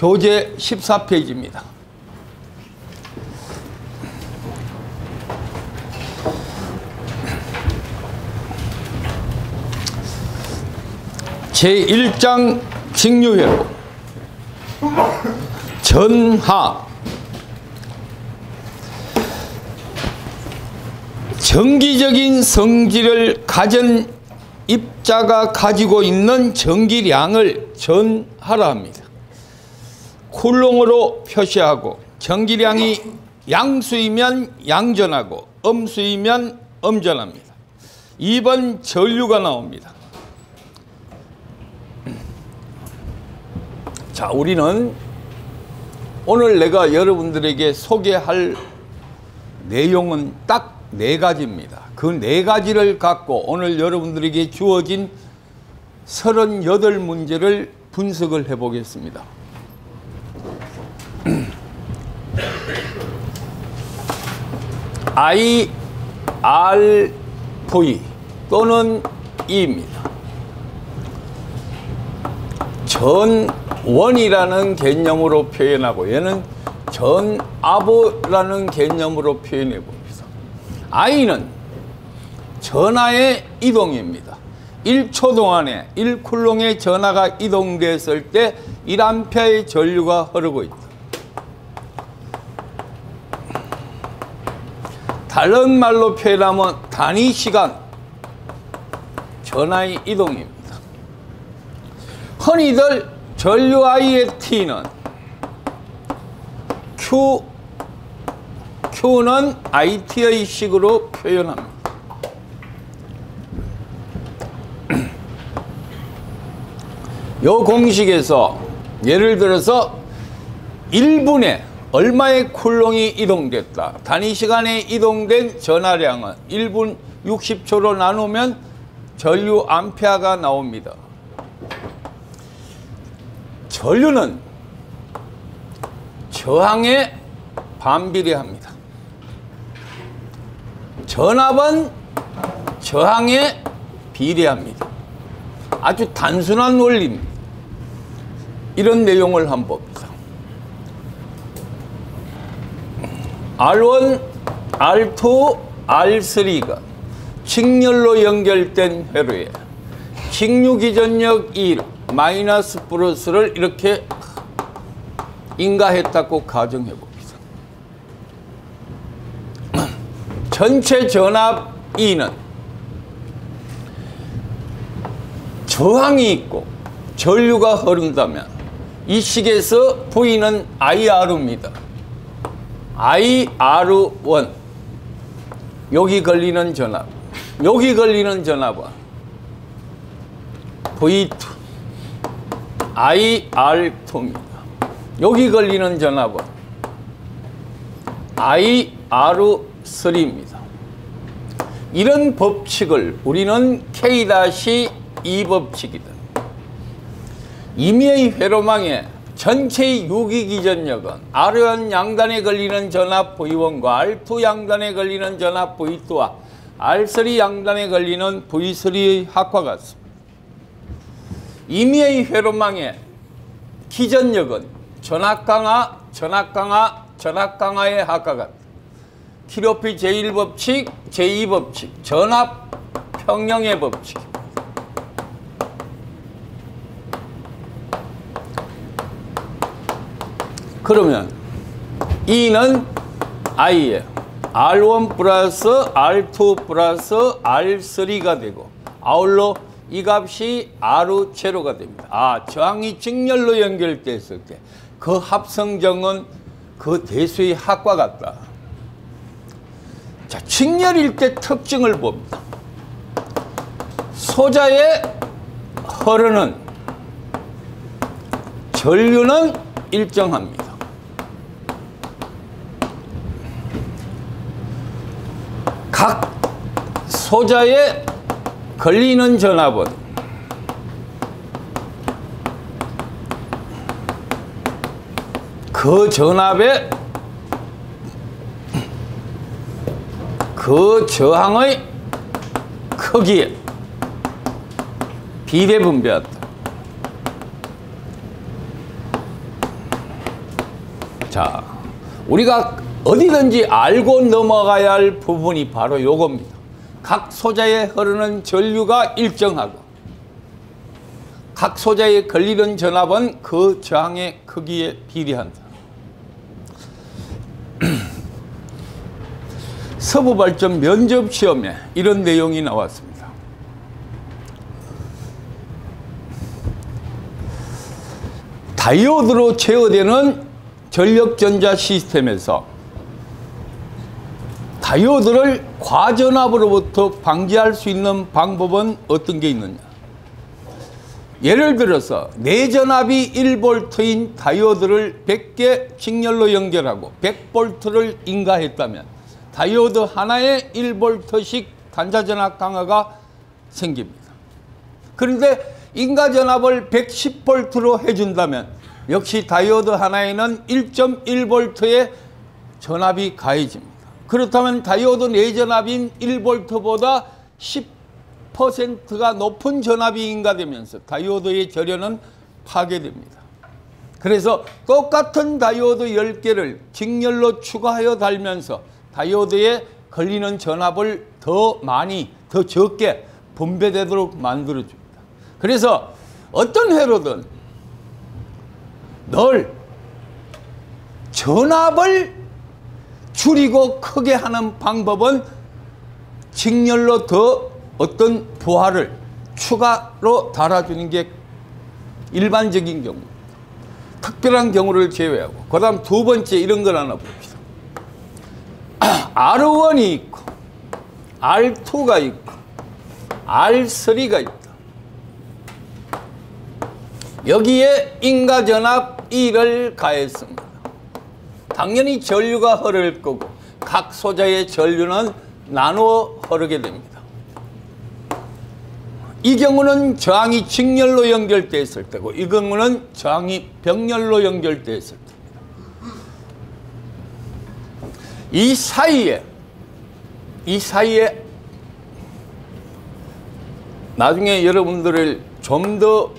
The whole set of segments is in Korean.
교재 14페이지입니다. 제1장 직류회로 전하. 정기적인 성질을 가진 입자가 가지고 있는 전기량을 전하라 합니다. 쿨롱으로 표시하고 전기량이 양수이면 양전하고 음수이면 음전합니다. 2번 전류가 나옵니다. 자, 우리는 오늘 내가 여러분들에게 소개할 내용은 딱 4가지입니다. 그 4가지를 갖고 오늘 여러분들에게 주어진 38문제를 분석을 해 보겠습니다. I, R, V 또는 E입니다. 전원이라는 개념으로 표현하고 얘는 전압이라는 개념으로 표현해 봅니다. I는 전하의 이동입니다. 1초 동안에 1쿨롱의 전하가 이동됐을 때 1A의 전류가 흐르고 있다. 다른 말로 표현하면 단위 시간 전하의 이동입니다. 흔히들 전류 I의 T는 Q는 IT의 식으로 표현합니다. 이 공식에서 예를 들어서 1분에 얼마의 쿨롱이 이동됐다. 단위 시간에 이동된 전하량은 1분 60초로 나누면 전류 암페어가 나옵니다. 전류는 저항에 반비례합니다. 전압은 저항에 비례합니다. 아주 단순한 원리입니다. 이런 내용을 한번 봅니다. R1, R2, R3가 직렬로 연결된 회로에 직류 기전력 1, 마이너스 플러스를 이렇게 인가했다고 가정해 봅니다. 전체 전압 E는 저항이 있고 전류가 흐른다면 이 식에서 V는 IR입니다. IR1 여기 걸리는 전압, 여기 걸리는 전압은 V2 IR2입니다. 여기 걸리는 전압은 IR3입니다. 이런 법칙을 우리는 K-2 법칙이다. 임의의 회로망에 전체의 유기기전력은 R1 양단에 걸리는 전압 V1과 R2 양단에 걸리는 전압 V2와 R3 양단에 걸리는 V3의 합과 같습니다. 임의의 회로망의 기전력은 전압강하, 전압강하, 전압강하의 합과 같다. 키로피 제1법칙, 제2법칙, 전압 평형의 법칙입니다. 그러면 E는 I예요. R1 플러스 R2 플러스 R3가 되고 아울러 이 값이 R 제로가 됩니다. 아, 저항이 직렬로 연결됐을 때 그 합성정은 그 대수의 합과 같다. 자, 직렬일 때 특징을 봅니다. 소자에 흐르는 전류는 일정합니다. 각 소자에 걸리는 전압은 그 전압에 그 저항의 크기에 비례 분배한다. 자, 우리가 어디든지 알고 넘어가야 할 부분이 바로 요겁니다. 각 소자에 흐르는 전류가 일정하고 각 소자에 걸리는 전압은 그 저항의 크기에 비례한다. 서부발전 면접시험에 이런 내용이 나왔습니다. 다이오드로 제어되는 전력전자 시스템에서 다이오드를 과전압으로부터 방지할 수 있는 방법은 어떤 게 있느냐. 예를 들어서 내전압이 1V인 다이오드를 100개 직렬로 연결하고 100V를 인가했다면 다이오드 하나에 1V씩 단자전압 강화가 생깁니다. 그런데 인가전압을 110V로 해준다면 역시 다이오드 하나에는 1.1V의 전압이 가해집니다. 그렇다면 다이오드 내전압인 1V보다 10%가 높은 전압이 인가되면서 다이오드의 절연은 파괴됩니다. 그래서 똑같은 다이오드 10개를 직렬로 추가하여 달면서 다이오드에 걸리는 전압을 더 많이, 더 적게 분배되도록 만들어줍니다. 그래서 어떤 회로든 늘 전압을 줄이고 크게 하는 방법은 직렬로 더 어떤 부하를 추가로 달아주는 게 일반적인 경우입니다. 특별한 경우를 제외하고 그 다음 두 번째 이런 걸 하나 봅시다. R1이 있고 R2가 있고 R3가 있다. 여기에 인가전압 1을 가했습니다. 당연히 전류가 흐를 거고 각 소자의 전류는 나누어 흐르게 됩니다. 이 경우는 저항이 직렬로 연결되어 있을 때고 이 경우는 저항이 병렬로 연결되어 있을 때입니다. 이 사이에 나중에 여러분들을 좀 더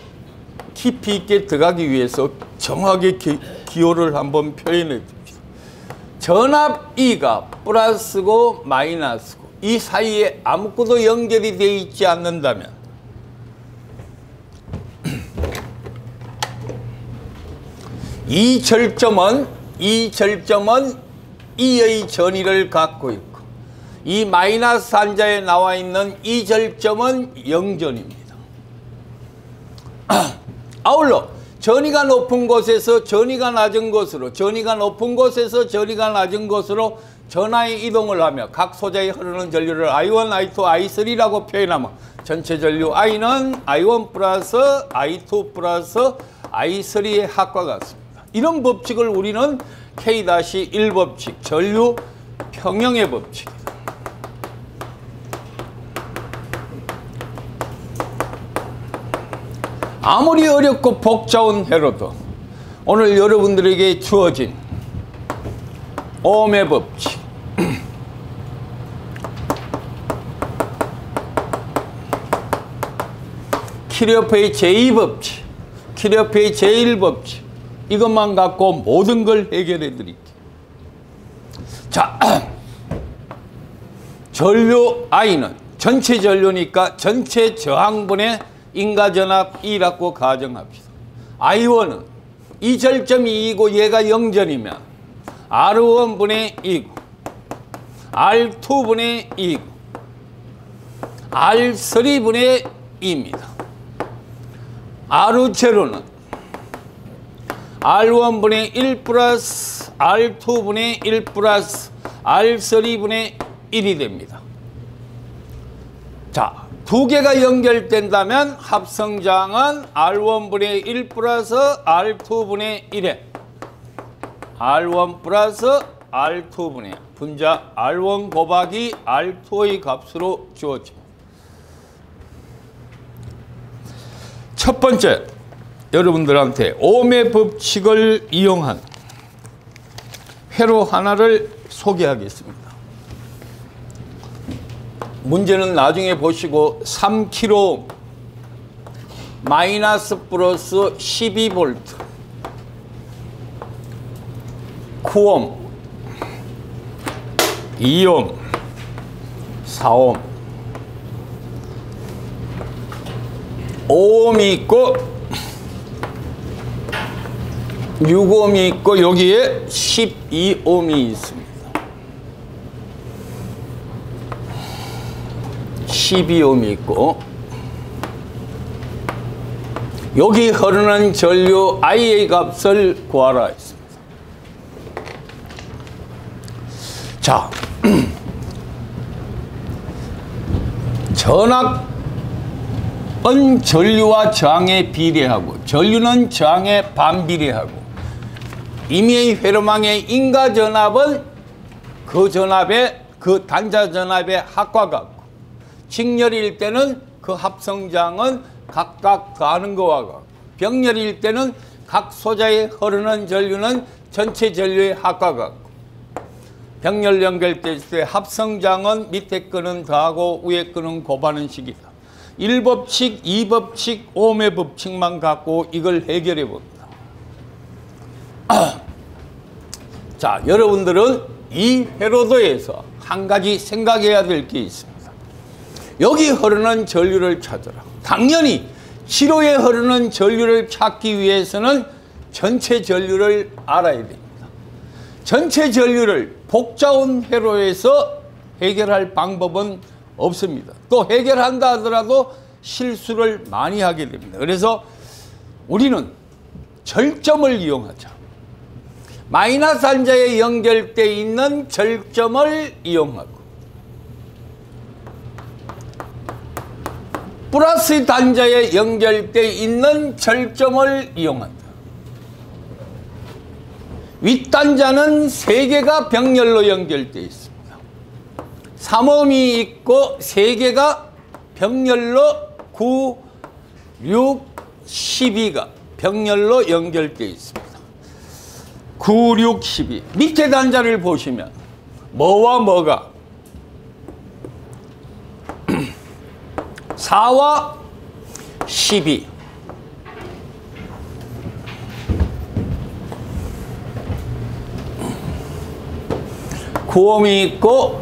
깊이 있게 들어가기 위해서 정확하게 기호를 한번 표현해 줍시다. 전압 E가 플러스고 마이너스고 이 사이에 아무것도 연결이 되어 있지 않는다면 이 절점은 E의 전위를 갖고 있고 이 마이너스 한자에 나와 있는 이 절점은 0전입니다. 아울러 전위가 높은 곳에서 전위가 낮은 곳으로 전위가 높은 곳에서 전위가 낮은 곳으로 전하의 이동을 하며 각 소자에 흐르는 전류를 I1, I2, I3라고 표현하면 전체 전류 I는 I1 플러스 I2 플러스 I3의 합과 같습니다. 이런 법칙을 우리는 K-1 법칙, 전류 평형의 법칙. 아무리 어렵고 복잡한 회로도 오늘 여러분들에게 주어진 ohm의 법칙, 키르호프의 제2법칙, 키르호프의 제1법칙 이것만 갖고 모든 걸 해결해 드릴게요. 자, 전류 I는 전체 전류니까 전체 저항분의 인가전압 E라고 가정합시다. I1은 이 절점이 2이고 얘가 0전이면 R1분의 2고 R2분의 2고 R3분의 2입니다. R0는 R1분의 1 플러스 R2분의 1 플러스 R3분의 1이 됩니다. 자, 두 개가 연결된다면 합성장은 R1분의 1 플러스 R2분의 1에 R1 플러스 R2분의 분자 R1 곱하기 R2의 값으로 주어집니다. 첫 번째, 여러분들한테 ohm의 법칙을 이용한 회로 하나를 소개하겠습니다. 문제는 나중에 보시고 3kΩ 마이너스 플러스 12V 9옴, 2옴, 4옴, 5옴이 있고 6옴이 있고 여기에 12옴이 있습니다. 12옴이 있고 여기 흐르는 전류 I의 값을 구하라 했습니다. 자, 전압은 전류와 저항에 비례하고 전류는 저항에 반비례하고 임의의 회로망의 인가 전압은 그 전압의 그 단자 전압의 합과 같고 직렬일 때는 그 합성장은 각각 더하는 것과 같고 병렬일 때는 각 소자에 흐르는 전류는 전체 전류의 합과 같고 병렬 연결될 때 합성장은 밑에 거는 더하고 위에 거는 곱하는 식이다. 1법칙, 2법칙, 오음의 법칙만 갖고 이걸 해결해 봅니다. 자, 여러분들은 이 회로도에서 한 가지 생각해야 될 게 있습니다. 여기 흐르는 전류를 찾으라. 당연히 지로에 흐르는 전류를 찾기 위해서는 전체 전류를 알아야 됩니다. 전체 전류를 복잡한 회로에서 해결할 방법은 없습니다. 또 해결한다 하더라도 실수를 많이 하게 됩니다. 그래서 우리는 절점을 이용하자. 마이너스 단자에 연결되어 있는 절점을 이용하고 플러스 단자에 연결되어 있는 절점을 이용한다. 윗단자는 3개가 병렬로 연결되어 있습니다. 3옴이 있고 3개가 병렬로 9, 6, 12가 병렬로 연결되어 있습니다. 9, 6, 12 밑에 단자를 보시면 뭐와 뭐가 4와 12 9옴이 있고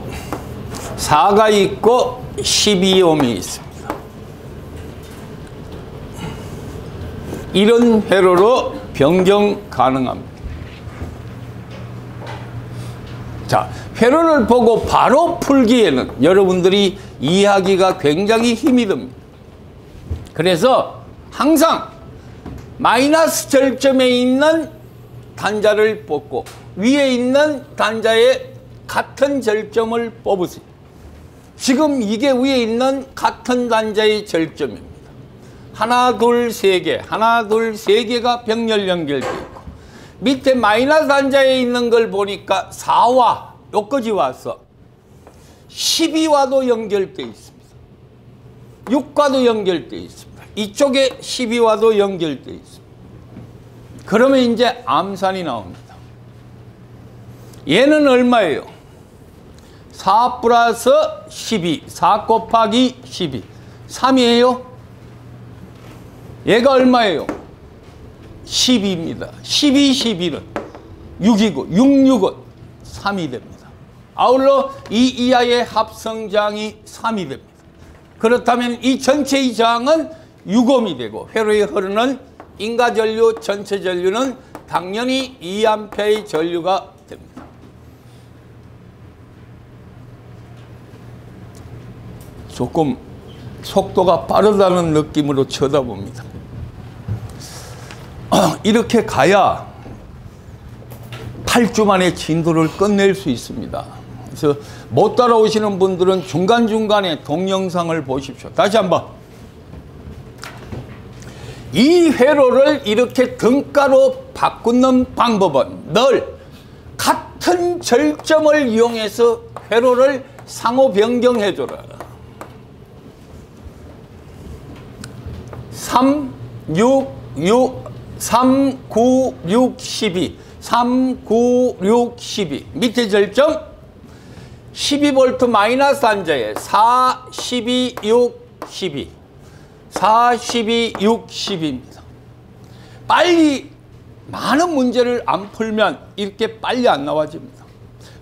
4가 있고 12옴이 있습니다. 이런 회로로 변경 가능합니다. 자, 회로를 보고 바로 풀기에는 여러분들이 이해하기가 굉장히 힘이 듭니다. 그래서 항상 마이너스 절점에 있는 단자를 뽑고 위에 있는 단자에 같은 절점을 뽑으세요. 지금 이게 위에 있는 같은 단자의 절점입니다. 하나, 둘, 세 개, 하나, 둘, 세 개가 병렬 연결되어 있고 밑에 마이너스 단자에 있는 걸 보니까 4와 여기까지 와서 12와도 연결되어 있습니다. 6과도 연결되어 있습니다. 이쪽에 12와도 연결되어 있습니다. 그러면 이제 암산이 나옵니다. 얘는 얼마예요? 4 플러스 12, 4 곱하기 12, 3이에요. 얘가 얼마예요? 12입니다. 12, 11은 6이고 6, 6은 3이 됩니다. 아울러 이 이하의 합성장이 3이 됩니다. 그렇다면 이 전체의 저항은 6옴이 되고 회로에 흐르는 인가전류 전체 전류는 당연히 2A의 전류가 됩니다. 조금 속도가 빠르다는 느낌으로 쳐다봅니다. 이렇게 가야 8주 만에 진도를 끝낼 수 있습니다. 그래서 못 따라오시는 분들은 중간중간에 동영상을 보십시오. 다시 한번. 이 회로를 이렇게 등가로 바꾸는 방법은 늘 같은 절점을 이용해서 회로를 상호 변경해줘라. 3, 6, 6, 3, 9, 6, 12 3, 9, 6, 12 밑에 절점 12V 마이너스 단자에 4, 12, 6, 12 4, 12, 6, 12입니다. 빨리 많은 문제를 안 풀면 이렇게 빨리 안 나와집니다.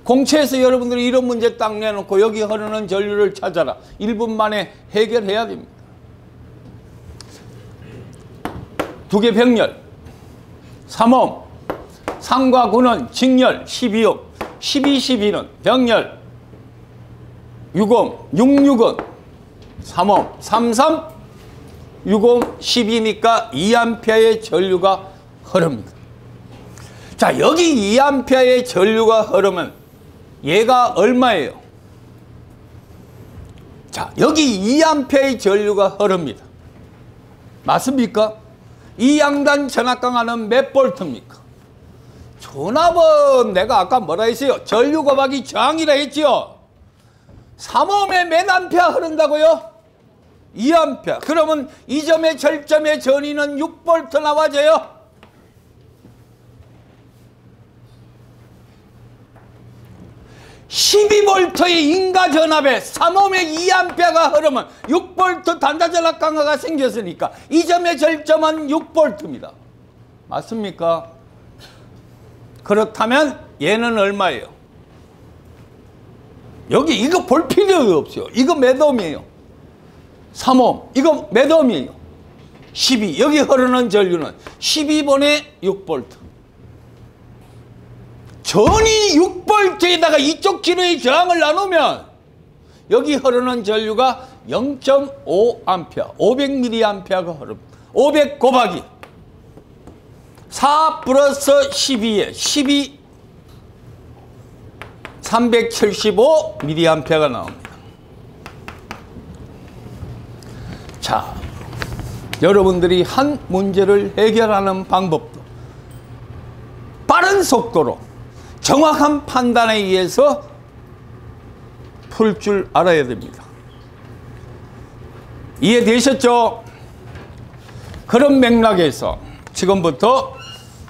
공채에서 여러분들이 이런 문제 딱 내놓고 여기 흐르는 전류를 찾아라. 1분 만에 해결해야 됩니다. 두개 병렬, 3옴, 상과 구는 직렬 12옴, 12, 12는 병렬, 6옴, 6은 3옴, 33, 6옴, 12니까 2A의 전류가 흐릅니다. 자, 여기 2A의 전류가 흐르면 얘가 얼마예요? 자, 여기 2A의 전류가 흐릅니다. 맞습니까? 이 양단 전압강화는 몇 볼트입니까? 전압은 내가 아까 뭐라 했어요? 전류 곱하기 저항이라 했지요? 3옴에 몇 암페어 흐른다고요? 2A. 그러면 이 점의 절점의 전위는 6V 나와져요. 12V의 인가 전압에 3옴에 2A가 흐르면 6V 단자 전압 강화가 생겼으니까 이 점의 절점은 6V입니다. 맞습니까? 그렇다면 얘는 얼마예요? 여기 이거 볼 필요가 없어요. 이거 몇 옴이에요? 3옴. 이거 몇 옴이에요? 12. 여기 흐르는 전류는 12분의 6V. 전이 6V에다가 이쪽 진로의 저항을 나누면 여기 흐르는 전류가 0.5A, 500mA가 흐릅니다. 500 곱하기 4 플러스 12에 12, 375mA가 나옵니다. 자, 여러분들이 한 문제를 해결하는 방법도 빠른 속도로 정확한 판단에 의해서 풀 줄 알아야 됩니다. 이해되셨죠? 그런 맥락에서 지금부터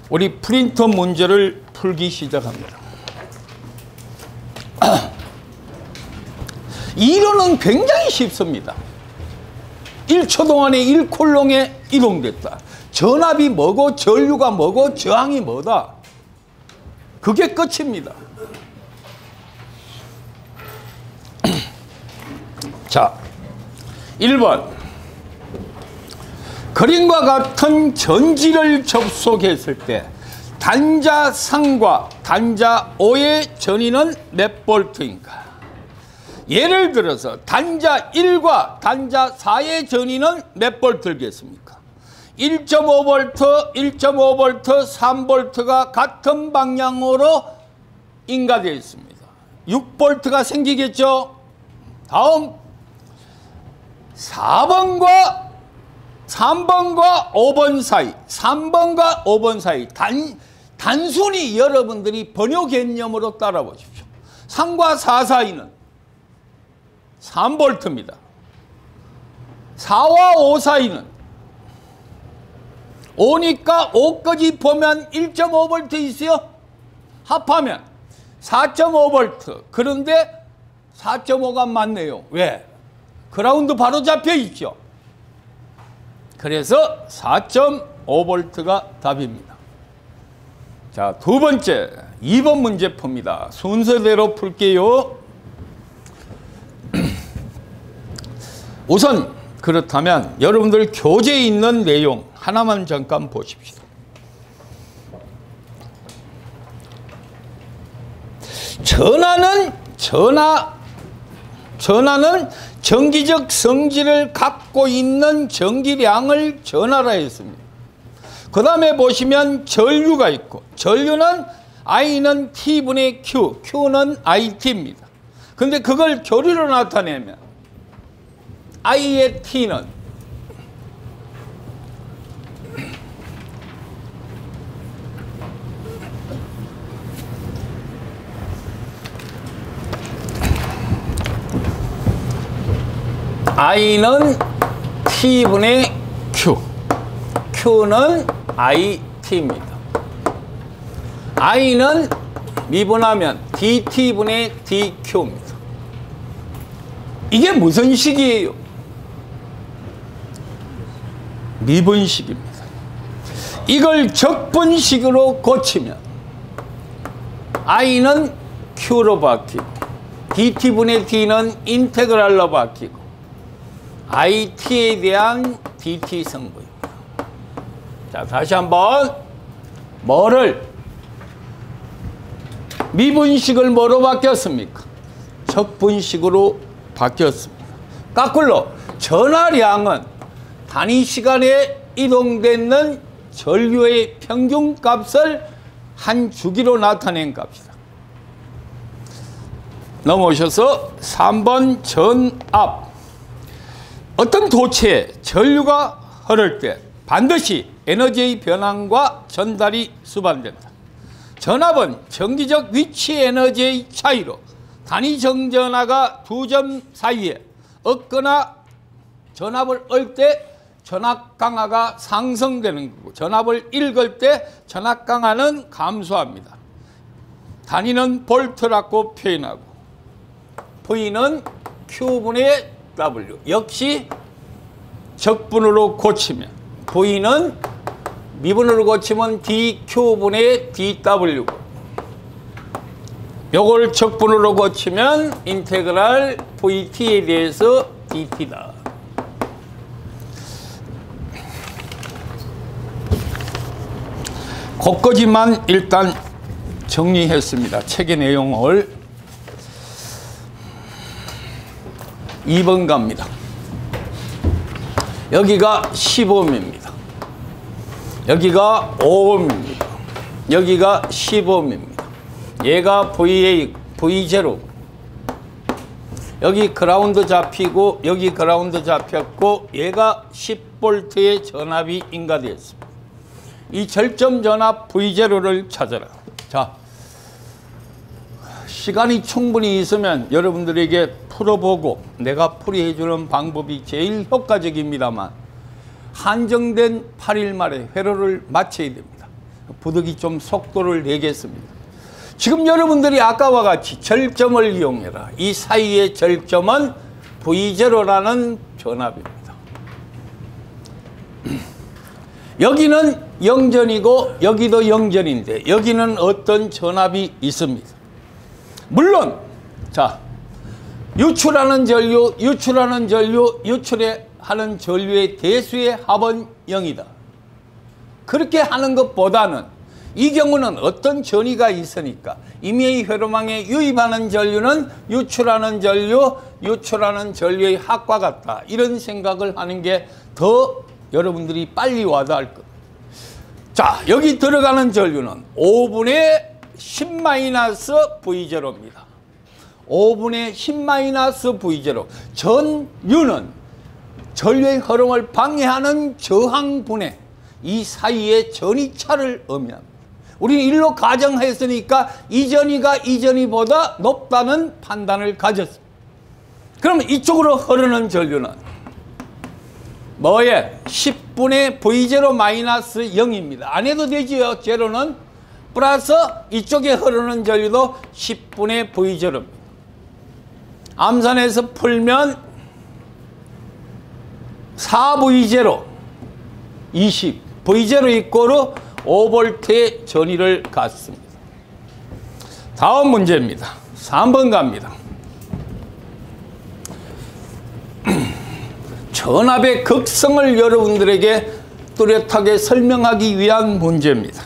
우리 프린터 문제를 풀기 시작합니다. 이론은 굉장히 쉽습니다. 1초 동안에 1쿨롱에 이동됐다. 전압이 뭐고 전류가 뭐고 저항이 뭐다. 그게 끝입니다. 자, 1번. 그림과 같은 전지를 접속했을 때 단자 3과 단자 5의 전위는 몇 볼트인가? 예를 들어서 단자 1과 단자 4의 전위는 몇 볼트겠습니까? 1.5V, 1.5V, 3V가 같은 방향으로 인가되어 있습니다. 6V가 생기겠죠? 다음 4번과 3번과 5번 사이, 3번과 5번 사이 단순히 여러분들이 번호 개념으로 따라 보십시오. 3과 4 사이는 3V입니다. 4와 5 사이는 5니까 5까지 보면 1.5V 있어요. 합하면 4.5V. 그런데 4.5가 맞네요. 왜? 그라운드 바로 잡혀 있죠. 그래서 4.5V가 답입니다. 자, 두 번째 2번 문제 풉니다. 순서대로 풀게요. 우선 그렇다면 여러분들 교재에 있는 내용 하나만 잠깐 보십시오. 전하는 전기적 성질을 갖고 있는 전기량을 전하라 했습니다. 그 다음에 보시면 전류가 있고, 전류는 I는 T분의 Q, Q는 IT입니다. 근데 그걸 교리로 나타내면 I의 T는 I는 T분의 Q, Q는 IT입니다. I는 미분하면 DT분의 DQ입니다. 이게 무슨 식이에요? 미분식입니다. 이걸 적분식으로 고치면 i는 q로 바뀌고 dt분의 d는 인테그랄로 바뀌고 it에 대한 dt 성분입니다. 자, 다시 한번 뭐를 미분식을 뭐로 바뀌었습니까? 적분식으로 바뀌었습니다. 거꾸로 전하량은 단위 시간에 이동되는 전류의 평균값을 한 주기로 나타낸 값이다. 넘어오셔서 3번 전압. 어떤 도체에 전류가 흐를 때 반드시 에너지의 변환과 전달이 수반된다. 전압은 정기적 위치 에너지의 차이로 단위 정전하가 두 점 사이에 얻거나 전압을 얻을 때 전압 강하가 상승되는 거고 전압을 잃을 때 전압 강하는 감소합니다. 단위는 볼트라고 표현하고 V는 Q분의 W. 역시 적분으로 고치면 V는 미분으로 고치면 DQ분의 DW고 요걸 적분으로 고치면 인테그랄 VT에 대해서 DT다. 거기까지만 일단 정리했습니다. 책의 내용을 2번 갑니다. 여기가 10옴입니다. 여기가 5옴입니다. 여기가 10옴입니다. 얘가 V0. 여기 그라운드 잡히고 여기 그라운드 잡혔고 얘가 10V의 전압이 인가되었습니다. 이 절점 전압 V0를 찾아라. 자, 시간이 충분히 있으면 여러분들에게 풀어보고 내가 풀이해주는 방법이 제일 효과적입니다만 한정된 8일 만에 회로를 마쳐야 됩니다. 부득이 좀 속도를 내겠습니다. 지금 여러분들이 아까와 같이 절점을 이용해라. 이 사이의 절점은 V0라는 전압입니다. 여기는 영전이고 여기도 영전인데 여기는 어떤 전압이 있습니다. 물론 자, 유출하는 전류, 유출하는 전류의 대수의 합은 0이다. 그렇게 하는 것보다는 이 경우는 어떤 전위가 있으니까 임의의 회로망에 유입하는 전류는 유출하는 전류의 합과 같다. 이런 생각을 하는 게 더 여러분들이 빨리 와닿을 것. 자, 여기 들어가는 전류는 5분의 10-V0입니다. 5분의 10-V0. 전류는 전류의 흐름을 방해하는 저항분해, 이 사이에 전위차를 의미합니다. 우리는 일로 가정했으니까 이 전위보다 높다는 판단을 가졌습니다. 그러면 이쪽으로 흐르는 전류는 뭐에? 10분의 V0-0입니다. 안 해도 되지요. 제로는 플러스 이쪽에 흐르는 전류도 10분의 V0입니다. 암산해서 풀면 4V0 20 V0 이꼬르 5V의 전위를 갖습니다. 다음 문제입니다. 3번 갑니다. 전압의 극성을 여러분들에게 뚜렷하게 설명하기 위한 문제입니다.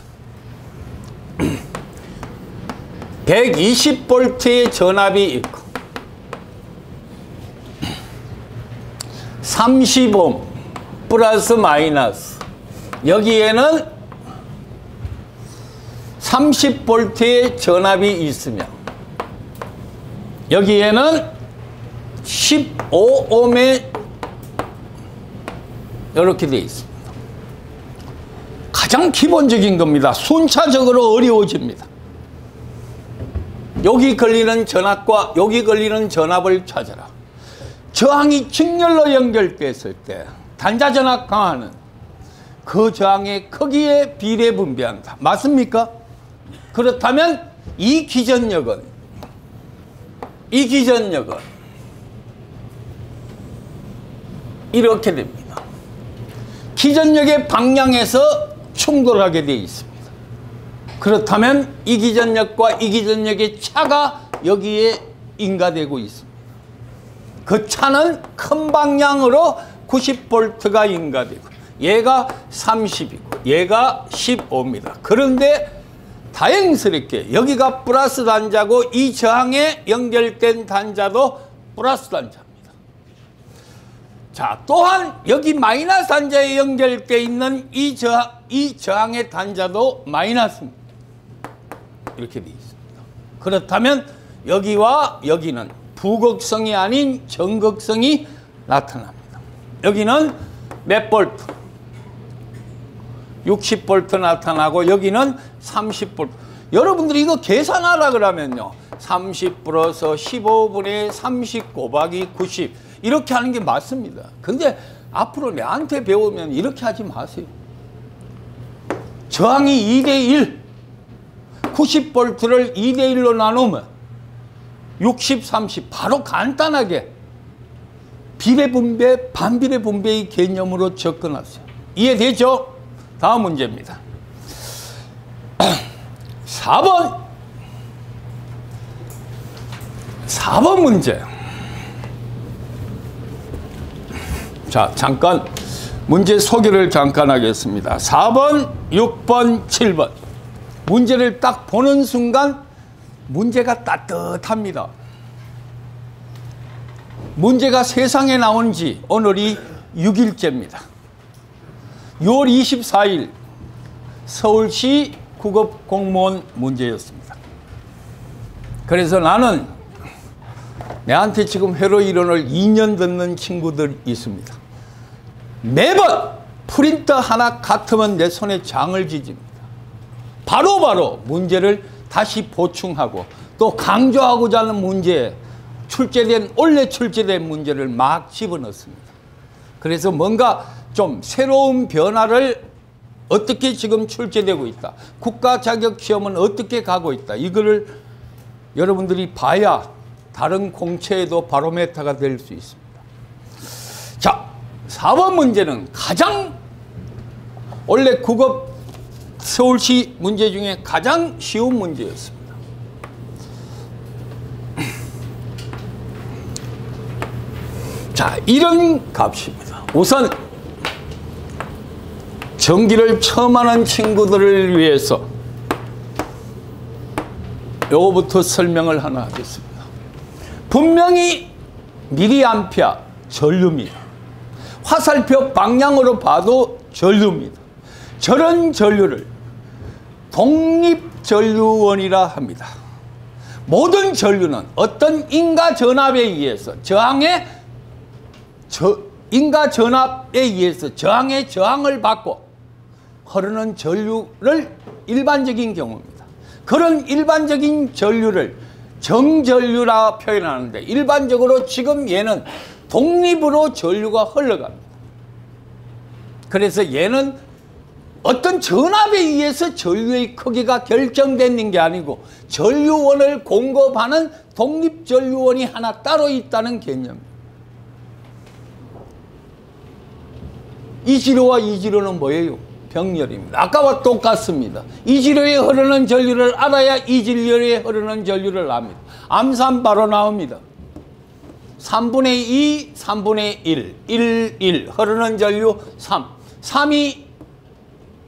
120V의 전압이 있고 30옴 플러스 마이너스, 여기에는 30V의 전압이 있으며 여기에는 15옴의 이렇게 되어 있습니다. 가장 기본적인 겁니다. 순차적으로 어려워집니다. 여기 걸리는 전압과 여기 걸리는 전압을 찾아라. 저항이 직렬로 연결됐을 때 단자전압 강화는 그 저항의 크기에 비례 분배한다. 맞습니까? 그렇다면 이 기전력은 이렇게 됩니다. 기전력의 방향에서 충돌하게 되어 있습니다. 그렇다면 이기전력과 이기전력의 차가 여기에 인가되고 있습니다. 그 차는 큰 방향으로 90V가 인가되고 얘가 30이고 얘가 15입니다. 그런데 다행스럽게 여기가 플러스 단자고 이 저항에 연결된 단자도 플러스 단자입니다. 자, 또한 여기 마이너스 단자에 연결되어 있는 이 저항의 단자도 마이너스입니다. 이렇게 되어 있습니다. 그렇다면 여기와 여기는 부극성이 아닌 정극성이 나타납니다. 여기는 몇 볼트? 60V 나타나고 여기는 30V. 여러분들이 이거 계산하라 그러면요. 30 플러스 15분의 30 곱하기 90 이렇게 하는 게 맞습니다. 근데 앞으로 내한테 배우면 이렇게 하지 마세요. 저항이 2대1 90V를 2대1로 나누면 60, 30 바로 간단하게 비례분배, 반비례분배의 개념으로 접근하세요. 이해되죠? 다음 문제입니다. 4번 문제. 자, 잠깐 문제 소개를 잠깐 하겠습니다. 4번, 6번, 7번. 문제를 딱 보는 순간 문제가 따뜻합니다. 문제가 세상에 나온 지 오늘이 6일째입니다. 6월 24일 서울시 국업공무원 문제였습니다. 그래서 나는 내한테 지금 회로 이론을 2년 듣는 친구들 있습니다. 매번 프린터 하나 같으면 내 손에 장을 지집니다. 바로바로 문제를 다시 보충하고 또 강조하고자 하는 문제에 원래 출제된 문제를 막 집어넣습니다. 그래서 뭔가 좀 새로운 변화를 어떻게 지금 출제되고 있다. 국가 자격 시험은 어떻게 가고 있다. 이거를 여러분들이 봐야 다른 공채에도 바로메타가 될 수 있습니다. 자, 4번 문제는 가장 원래 국업 서울시 문제 중에 가장 쉬운 문제였습니다. 자, 이런 값입니다. 우선 전기를 처음 하는 친구들을 위해서 요거부터 설명을 하나 하겠습니다. 분명히 미리암페어 전류입니다. 화살표 방향으로 봐도 전류입니다. 저런 전류를 독립전류원이라 합니다. 모든 전류는 어떤 인가전압에 의해서 인가전압에 의해서 저항을 받고 흐르는 전류를 일반적인 경우입니다. 그런 일반적인 전류를 정전류라 표현하는데 일반적으로 지금 얘는 독립으로 전류가 흘러갑니다. 그래서 얘는 어떤 전압에 의해서 전류의 크기가 결정되는 게 아니고 전류원을 공급하는 독립전류원이 하나 따로 있다는 개념입니다. 이지로와 이지로는 뭐예요? 병렬입니다. 아까와 똑같습니다. 이지로에 흐르는 전류를 알아야 이지로에 흐르는 전류를 압니다. 암산 바로 나옵니다. 3분의 2, 3분의 1, 1, 1 흐르는 전류 3. 3이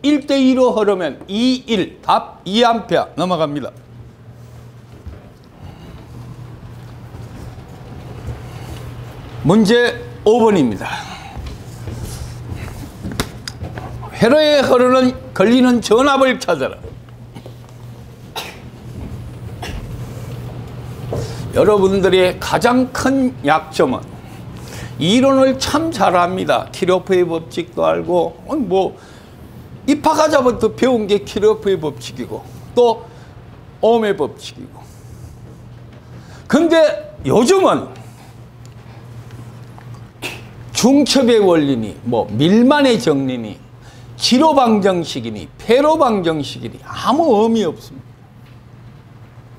1대2로 흐르면 2, 1 답 2A 넘어갑니다. 문제 5번입니다. 회로에 걸리는 전압을 찾아라. 여러분들의 가장 큰 약점은 이론을 참 잘합니다. 키르호프의 법칙도 알고 뭐 입학하자부터 배운 게 키르호프의 법칙이고 또 ohm의 법칙이고. 근데 요즘은 중첩의 원리니 뭐 밀만의 정리니 지로방정식이니 폐로방정식이니 아무 의미 없습니다.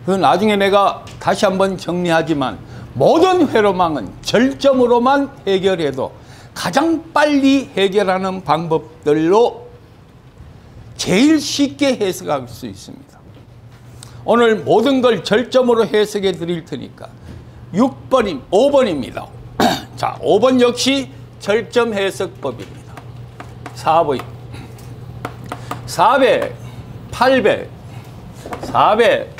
그건 나중에 내가 다시 한번 정리하지만 모든 회로망은 절점으로만 해결해도 가장 빨리 해결하는 방법들로 제일 쉽게 해석할 수 있습니다. 오늘 모든 걸 절점으로 해석해 드릴 테니까 5번입니다. 자, 5번 역시 절점 해석법입니다. 4번 400, 800, 400,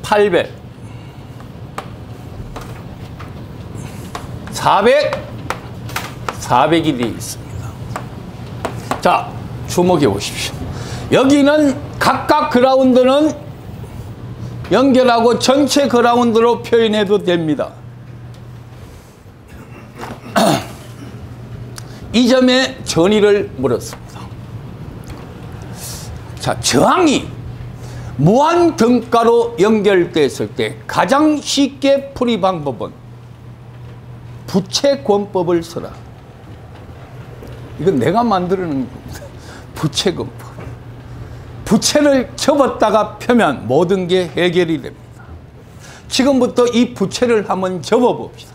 800, 400, 400이 되어 있습니다. 자, 주목해 보십시오. 여기는 각각 그라운드는 연결하고 전체 그라운드로 표현해도 됩니다. 이 점에 전의를 물었습니다. 자, 저항이 무한 등가로 연결됐을 때 가장 쉽게 풀이 방법은 부채권법을 써라. 이건 내가 만들어 놓은 겁니다. 부채권법. 부채를 접었다가 펴면 모든 게 해결이 됩니다. 지금부터 이 부채를 한번 접어봅시다.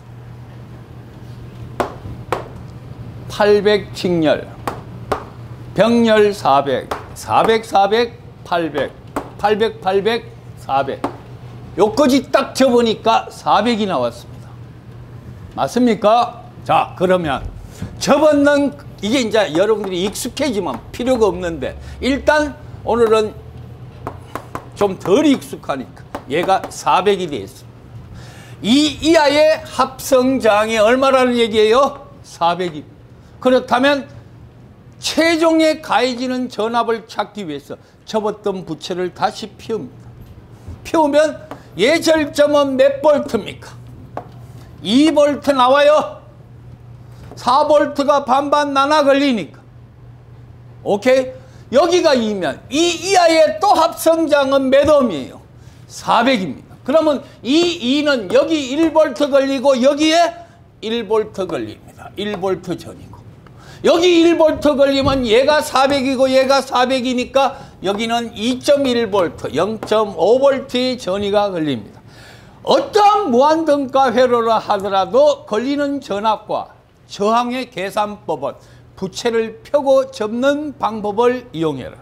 800 직렬, 병렬 400, 400, 400, 800, 800, 800, 400. 요까지 딱 접으니까 400이 나왔습니다. 맞습니까? 자, 그러면 접었는, 이게 이제 여러분들이 익숙해지면 필요가 없는데, 일단 오늘은 좀 덜 익숙하니까 얘가 400이 되어 있습니다. 이 이하의 합성장이 얼마라는 얘기예요? 400이. 그렇다면 최종에 가해지는 전압을 찾기 위해서 접었던 부채를 다시 피웁니다. 피우면 얘 절점은 몇 볼트입니까? 2볼트 나와요. 4볼트가 반반 나눠 걸리니까. 오케이? 여기가 2면 이 이하의 또 합성장은 몇 ohm이에요? 400입니다. 그러면 이 2는 여기 1볼트 걸리고 여기에 1볼트 걸립니다. 1볼트 전이고. 여기 1볼트 걸리면 얘가 400이고 얘가 400이니까 여기는 2.1볼트, 0.5볼트의 전이가 걸립니다. 어떠한 무한등가 회로라 하더라도 걸리는 전압과 저항의 계산법은 부채를 펴고 접는 방법을 이용해라.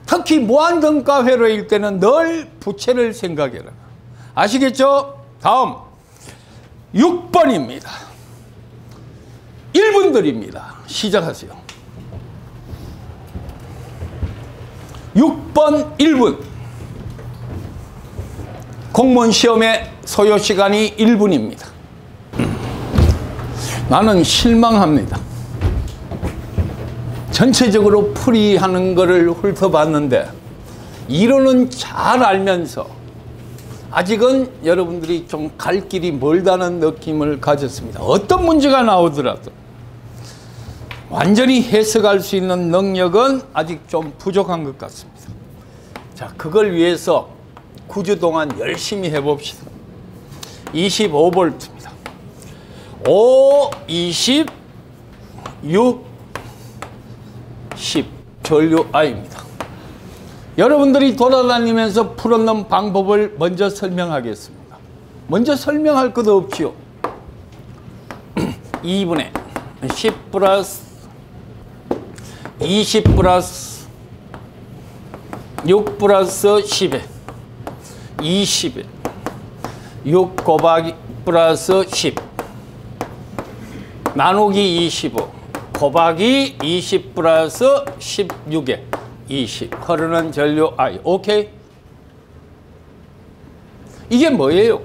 특히 무한등가 회로일 때는 늘 부채를 생각해라. 아시겠죠? 다음 6번입니다. 1분 드립니다. 시작하세요. 6번 1분. 공무원 시험의 소요 시간이 1분입니다. 나는 실망합니다. 전체적으로 풀이하는 거를 훑어봤는데 이론은 잘 알면서 아직은 여러분들이 좀 갈 길이 멀다는 느낌을 가졌습니다. 어떤 문제가 나오더라도 완전히 해석할 수 있는 능력은 아직 좀 부족한 것 같습니다. 자, 그걸 위해서 9주 동안 열심히 해봅시다. 25V입니다. 5, 20, 6, 10 전류 I입니다. 여러분들이 돌아다니면서 풀어놓은 방법을 먼저 설명하겠습니다. 먼저 설명할 것도 없지요. 2분의 10 플러스 20 플러스 6 플러스 10에 20에 6 곱하기 플러스 10 나누기 25 곱하기 20 플러스 16에 20 흐르는 전류 I. 오케이? 이게 뭐예요?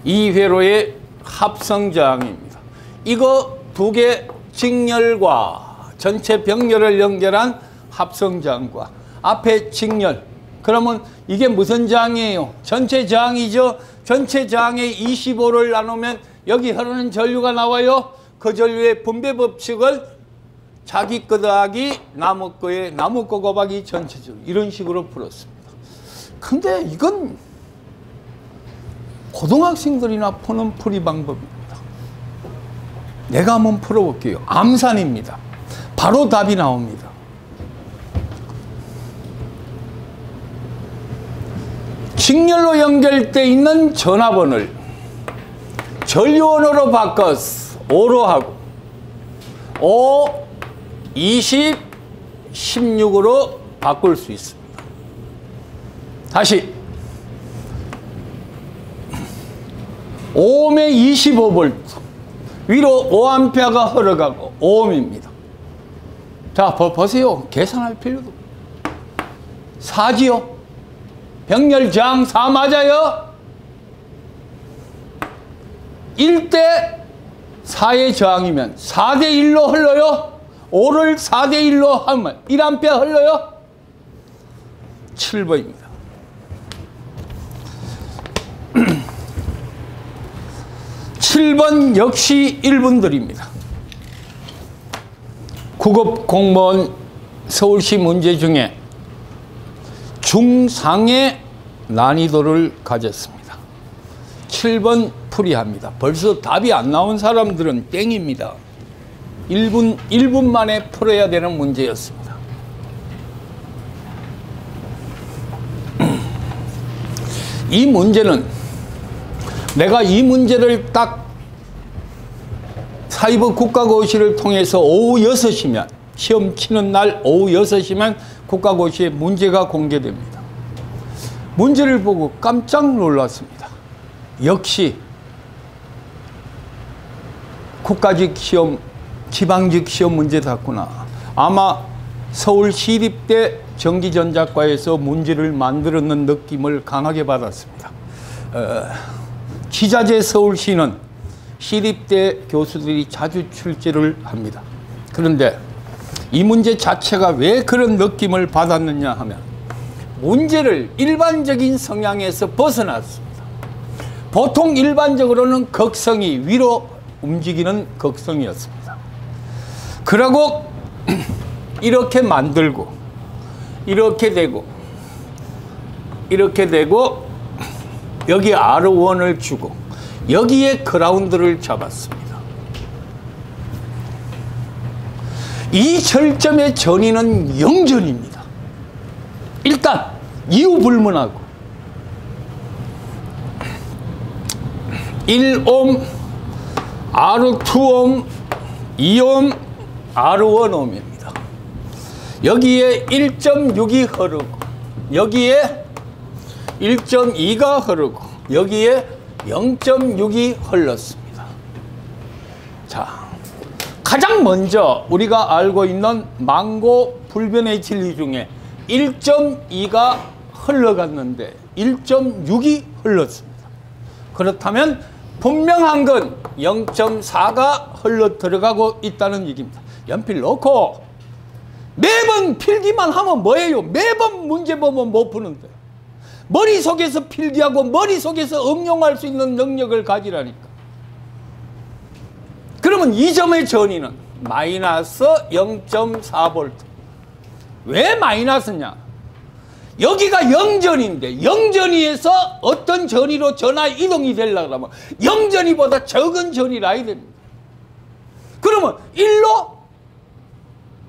이 회로의 합성저항입니다. 이거 두 개 직렬과 전체 병렬을 연결한 합성저항과 앞에 직렬. 그러면 이게 무슨 저항이에요? 전체 저항이죠. 전체 저항의 25를 나누면 여기 흐르는 전류가 나와요. 그 전류의 분배 법칙을 자기 거 더하기 남의 거에 남의 거 곱하기 전체적으로 이런 식으로 풀었습니다. 근데 이건 고등학생들이나 푸는 풀이 방법입니다. 내가 한번 풀어볼게요. 암산입니다. 바로 답이 나옵니다. 직렬로 연결되어 있는 전화번호를 전류원으로 바꿔서 5로 하고 5, 20, 16으로 바꿀 수 있습니다. 다시 5옴에 25V 위로 5A가 흘러가고 5옴입니다. 자, 보세요. 계산할 필요도 4지요. 병렬 저항 4 맞아요. 1대 4의 저항이면 4대 1로 흘러요. 5를 4대 1로 하면 1A 흘러요. 7번입니다. 7번 역시 1분들입니다. 9급 공무원 서울시 문제 중에 중상의 난이도를 가졌습니다. 7번 풀이합니다. 벌써 답이 안 나온 사람들은 땡입니다. 1분 만에 풀어야 되는 문제였습니다. 이 문제는 내가 이 문제를 딱 사이버 국가고시를 통해서 오후 6시면 시험 치는 날 오후 6시면 국가고시에 문제가 공개됩니다. 문제를 보고 깜짝 놀랐습니다. 역시 국가직 시험, 지방직 시험 문제였구나. 아마 서울시립대 전기전자과에서 문제를 만들었는 느낌을 강하게 받았습니다. 기자재 서울시는 시립대 교수들이 자주 출제를 합니다. 그런데 이 문제 자체가 왜 그런 느낌을 받았느냐 하면 문제를 일반적인 성향에서 벗어났습니다. 보통 일반적으로는 극성이 위로 움직이는 극성이었습니다. 그러고 이렇게 만들고 이렇게 되고 이렇게 되고 여기 R1을 주고 여기에 그라운드를 잡았습니다. 이 절점의 전위는 0전입니다. 일단 이유 불문하고 1옴, R2옴, 2옴, R1옴입니다. 여기에 1.6이 흐르고 여기에 1.2가 흐르고 여기에 0.6이 흘렀습니다. 자, 가장 먼저 우리가 알고 있는 망고 불변의 진리 중에 1.2가 흘러갔는데 1.6이 흘렀습니다. 그렇다면 분명한 건 0.4가 흘러 들어가고 있다는 얘기입니다. 연필 넣고 매번 필기만 하면 뭐예요? 매번 문제 보면 못 푸는데 머릿속에서 필기하고 머릿속에서 응용할 수 있는 능력을 가지라니까. 그러면 이 점의 전위는 마이너스 0.4V. 왜 마이너스냐? 여기가 0전인데 0전위에서 어떤 전위로 전화 이동이 되려고 하면 0전위보다 적은 전위를 해야 됩니다. 그러면 1로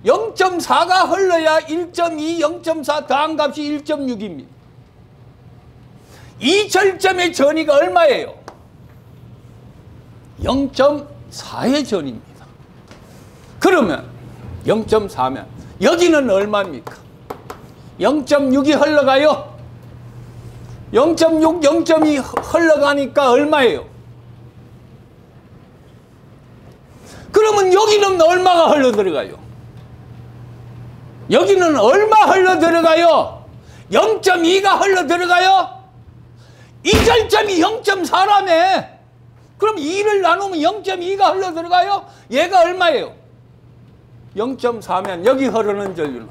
0.4가 흘러야 1.2, 0.4 더한 값이 1.6입니다. 이 절점의 전위가 얼마예요? 0.4의 전위입니다. 그러면 0.4면 여기는 얼마입니까? 0.6이 흘러가요. 0.6, 0.2 흘러가니까 얼마예요? 그러면 여기는 얼마가 흘러 들어가요? 여기는 얼마 흘러 들어가요? 0.2가 흘러 들어가요? 이 절점이 0.4라며. 그럼 2를 나누면 0.2가 흘러 들어가요? 얘가 얼마예요? 0.4면 여기 흐르는 전류는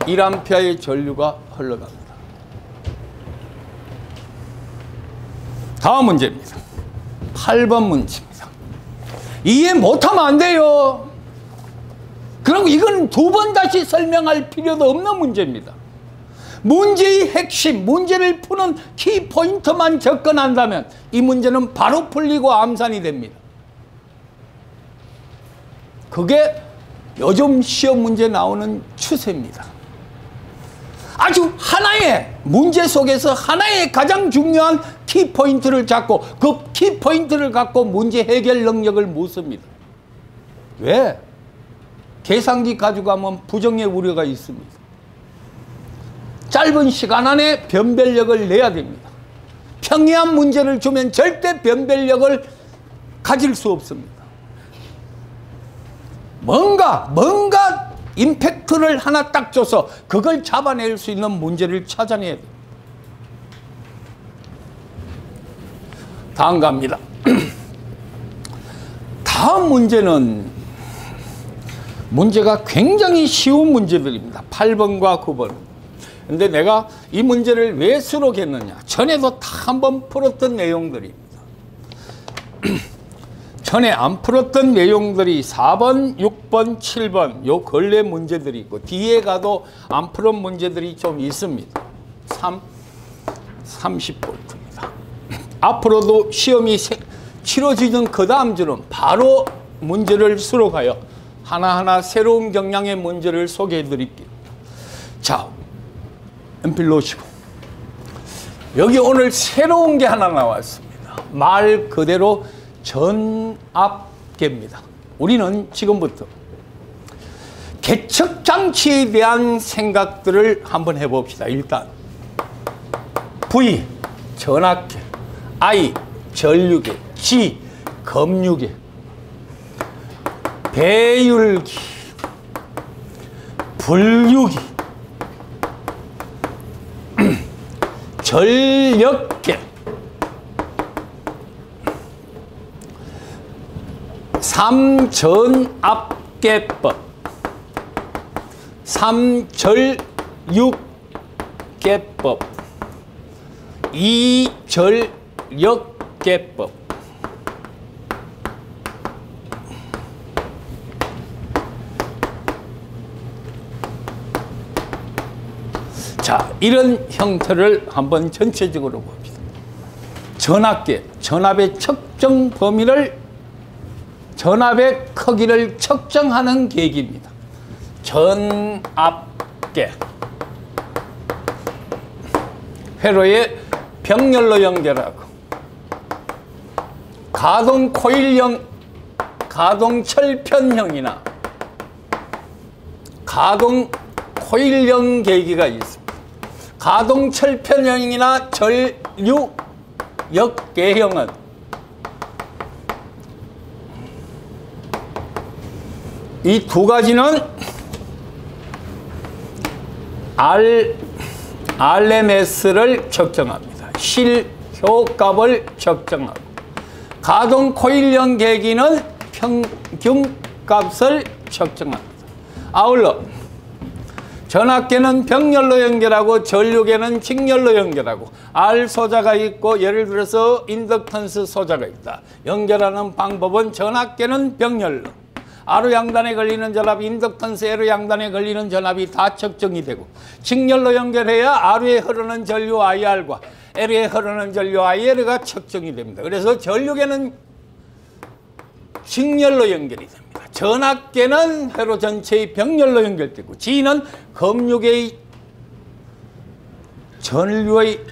1A의 전류가 흘러갑니다. 다음 문제입니다. 8번 문제입니다. 이해 못하면 안 돼요. 그리고 이건 두 번 다시 설명할 필요도 없는 문제입니다. 문제의 핵심, 문제를 푸는 키포인트만 접근한다면 이 문제는 바로 풀리고 암산이 됩니다. 그게 요즘 시험 문제 나오는 추세입니다. 아주 하나의 문제 속에서 하나의 가장 중요한 키포인트를 잡고 그 키포인트를 갖고 문제 해결 능력을 못 씁니다. 왜? 계산기 가져가면 부정의 우려가 있습니다. 짧은 시간 안에 변별력을 내야 됩니다. 평이한 문제를 주면 절대 변별력을 가질 수 없습니다. 뭔가 임팩트를 하나 딱 줘서 그걸 잡아낼 수 있는 문제를 찾아내야 돼요. 다음 갑니다. 다음 문제는 문제가 굉장히 쉬운 문제들입니다. 8번과 9번. 근데 내가 이 문제를 왜 수록했느냐. 전에도 다 한번 풀었던 내용들입니다. 전에 안 풀었던 내용들이 4번, 6번, 7번 요 근래 문제들이 있고 뒤에 가도 안 풀은 문제들이 좀 있습니다. 30V입니다. 앞으로도 시험이 치러지는 그 다음 주는 바로 문제를 수록하여 하나하나 새로운 경향의 문제를 소개해 드릴게요. 자, 연필 놓으시고 여기 오늘 새로운 게 하나 나왔습니다. 말 그대로 전압계입니다. 우리는 지금부터 개척장치에 대한 생각들을 한번 해봅시다. 일단 V, 전압계, I, 전류계, G, 검유계, 배율기, 분류기, 전력계, 삼전압계법, 삼전육계법, 이전력계법. 자, 이런 형태를 한번 전체적으로 봅시다. 전압계, 전압의 측정 범위를, 전압의 크기를 측정하는 계기입니다. 전압계. 회로에 병렬로 연결하고 가동 코일형, 가동 철편형이나 가동 코일형 계기가 있습니다. 가동 철편형이나 전류 역계형은 이 두 가지는 RMS를 측정합니다. 실효값을 측정하고 가동 코일형 계기는 평균값을 측정합니다. 아울러 전압계는 병렬로 연결하고 전류계는 직렬로 연결하고 R 소자가 있고 예를 들어서 인덕턴스 소자가 있다. 연결하는 방법은 전압계는 병렬로, R 양단에 걸리는 전압, 인덕턴스 L 양단에 걸리는 전압이 다 측정이 되고 직렬로 연결해야 R에 흐르는 전류 IR과 L에 흐르는 전류 IL가 측정이 됩니다. 그래서 전류계는 직렬로 연결이 됩니다. 전압계는 회로 전체의 병렬로 연결되고 G는 검유계의 전류의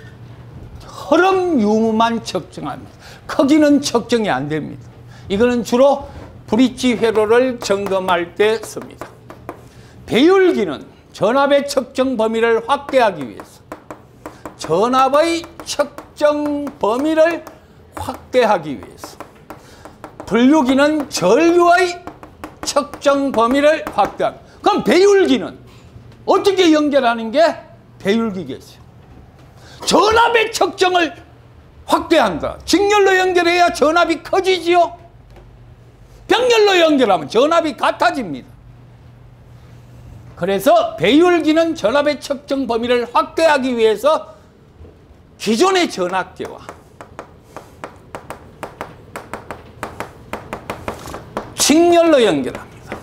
흐름 유무만 측정합니다. 크기는 측정이 안 됩니다. 이거는 주로 브릿지 회로를 점검할 때 씁니다. 배율기는 전압의 측정 범위를 확대하기 위해서, 전압의 측정 범위를 확대하기 위해서, 분류기는 전류의 측정 범위를 확대합니다. 그럼 배율기는 어떻게 연결하는 게 배율기겠어요? 전압의 측정을 확대한다. 직렬로 연결해야 전압이 커지지요. 병렬로 연결하면 전압이 같아집니다. 그래서 배율기는 전압의 측정 범위를 확대하기 위해서 기존의 전압계와 직렬로 연결합니다.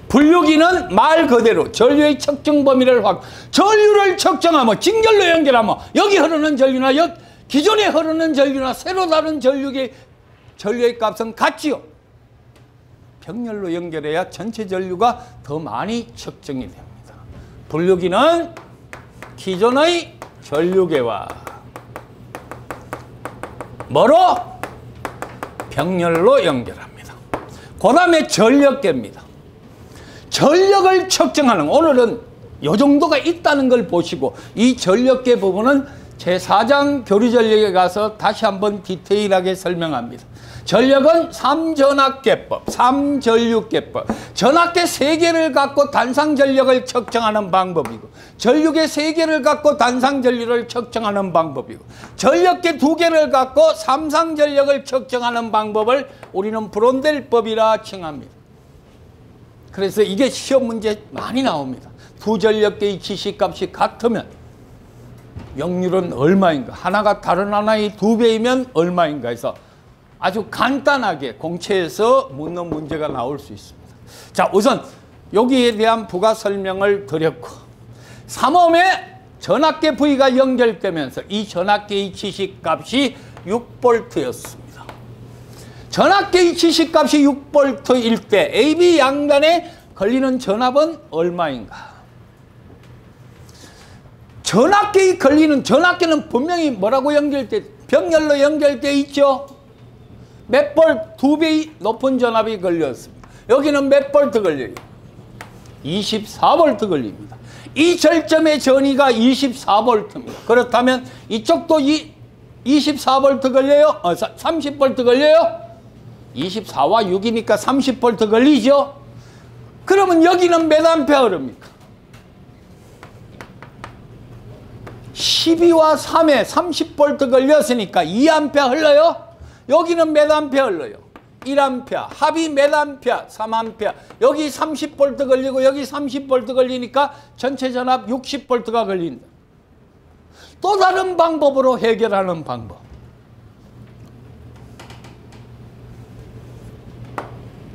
분류기는 말 그대로 전류의 측정 범위를 전류를 측정하면 직렬로 연결하면 여기 흐르는 전류나 기존에 흐르는 전류나 새로 다른 전류의 값은 같지요. 병렬로 연결해야 전체 전류가 더 많이 측정이 됩니다. 분류기는 기존의 전류계와 뭐로? 병렬로 연결합니다. 그 다음에 전력계입니다. 전력을 측정하는, 오늘은 이 정도가 있다는 걸 보시고 이 전력계 부분은 제4장 교류전력에 가서 다시 한번 디테일하게 설명합니다. 전력은 3전압계법, 3전류계법. 전압계 3개를 갖고 단상전력을 측정하는 방법이고, 전류계 3개를 갖고 단상전류를 측정하는 방법이고, 전력계 2개를 갖고 삼상전력을 측정하는 방법을 우리는 브론델법이라 칭합니다. 그래서 이게 시험 문제 많이 나옵니다. 두 전력계의 지시값이 같으면 역률은 얼마인가? 하나가 다른 하나의 2배이면 얼마인가 해서 아주 간단하게 공채에서 묻는 문제가 나올 수 있습니다. 자, 우선 여기에 대한 부가 설명을 드렸고, 3옴에 전압계 V가 연결되면서 이 전압계의 지시값이 6V였습니다. 전압계의 지시값이 6V일 때 AB 양단에 걸리는 전압은 얼마인가? 전압계에 걸리는, 전압계는 분명히 뭐라고 연결돼? 병렬로 연결돼 있죠? 몇 볼트? 2배 높은 전압이 걸렸습니다. 여기는 몇 볼트 걸려요? 24볼트 걸립니다. 이 절점의 전위가 24볼트입니다. 그렇다면 이쪽도 24볼트 걸려요? 30볼트 걸려요? 24와 6이니까 30볼트 걸리죠? 그러면 여기는 몇 암페어 흐릅니까? 12와 3에 30볼트 걸렸으니까 2암페어 흘러요? 여기는 몇 암페어 흘러요? 1암페어. 합이 몇 암페어? 3암페어. 여기 30볼트 걸리고 여기 30볼트 걸리니까 전체 전압 60볼트가 걸린다. 또 다른 방법으로 해결하는 방법.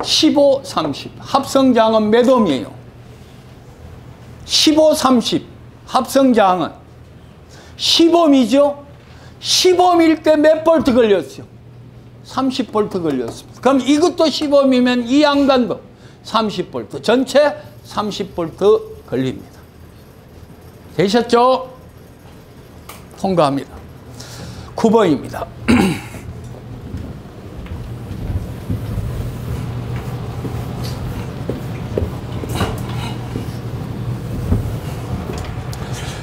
15, 30. 합성장은 몇 옴이에요? 15, 30. 합성장은 10옴이죠? 10옴일 때 몇 볼트 걸렸어요? 30볼트 걸렸습니다. 그럼 이것도 10옴이면 이 양단도 30볼트. 전체 30볼트 걸립니다. 되셨죠? 통과합니다. 9번입니다.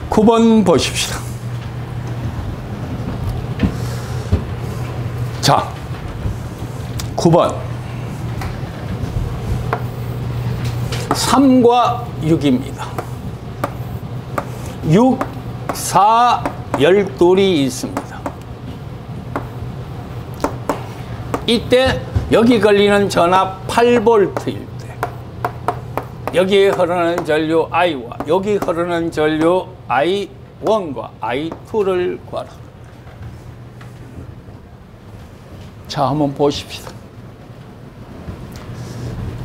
9번 보십시다. 자, 9번 3과 6입니다. 6, 4, 12이 있습니다. 이때 여기 걸리는 전압 8V일 때 여기에 흐르는 전류 I와 여기 흐르는 전류 I1과 I2를 구하라. 자, 한번 보십시다.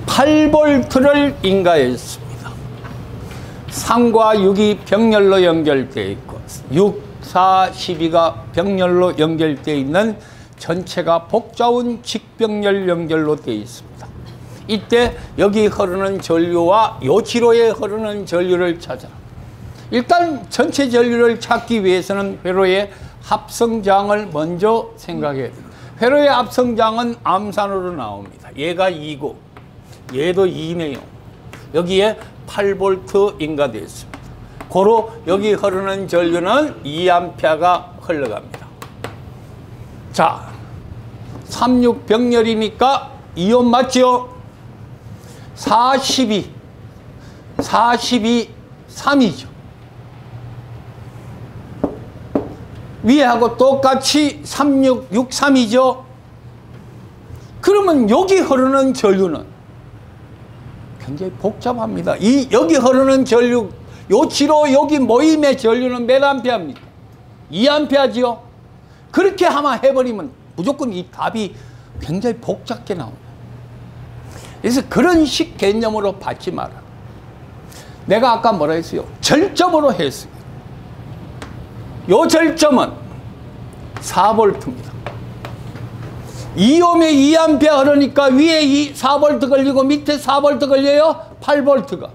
8V를 인가했습니다. 3과 6이 병렬로 연결되어 있고 6, 4, 12가 병렬로 연결되어 있는 전체가 복잡한 직병렬 연결로 되어 있습니다. 이때 여기 흐르는 전류와 요 지로에 흐르는 전류를 찾아라. 일단 전체 전류를 찾기 위해서는 회로의 합성장을 먼저 생각해야 됩니다. 회로의 합성장은 암산으로 나옵니다. 얘가 2고 얘도 2네요. 여기에 8V 인가되어 있습니다. 고로 여기 흐르는 전류는 2A가 흘러갑니다. 자, 36 병렬이니까 2옴 맞죠? 42, 3이죠. 위에하고 똑같이 36, 63이죠. 그러면 여기 흐르는 전류는 굉장히 복잡합니다. 여기 흐르는 전류, 요 지로 여기 모임의 전류는 몇 암페어입니까? 2암페어지요. 그렇게 하면 해버리면 무조건 이 답이 굉장히 복잡하게 나옵니다. 그래서 그런 식 개념으로 받지 마라. 내가 아까 뭐라 했어요? 절점으로 했어요. 요 절점은 4V입니다. 2옴에 2A 흐르니까 위에 4V 걸리고 밑에 4V 걸려요? 8V가.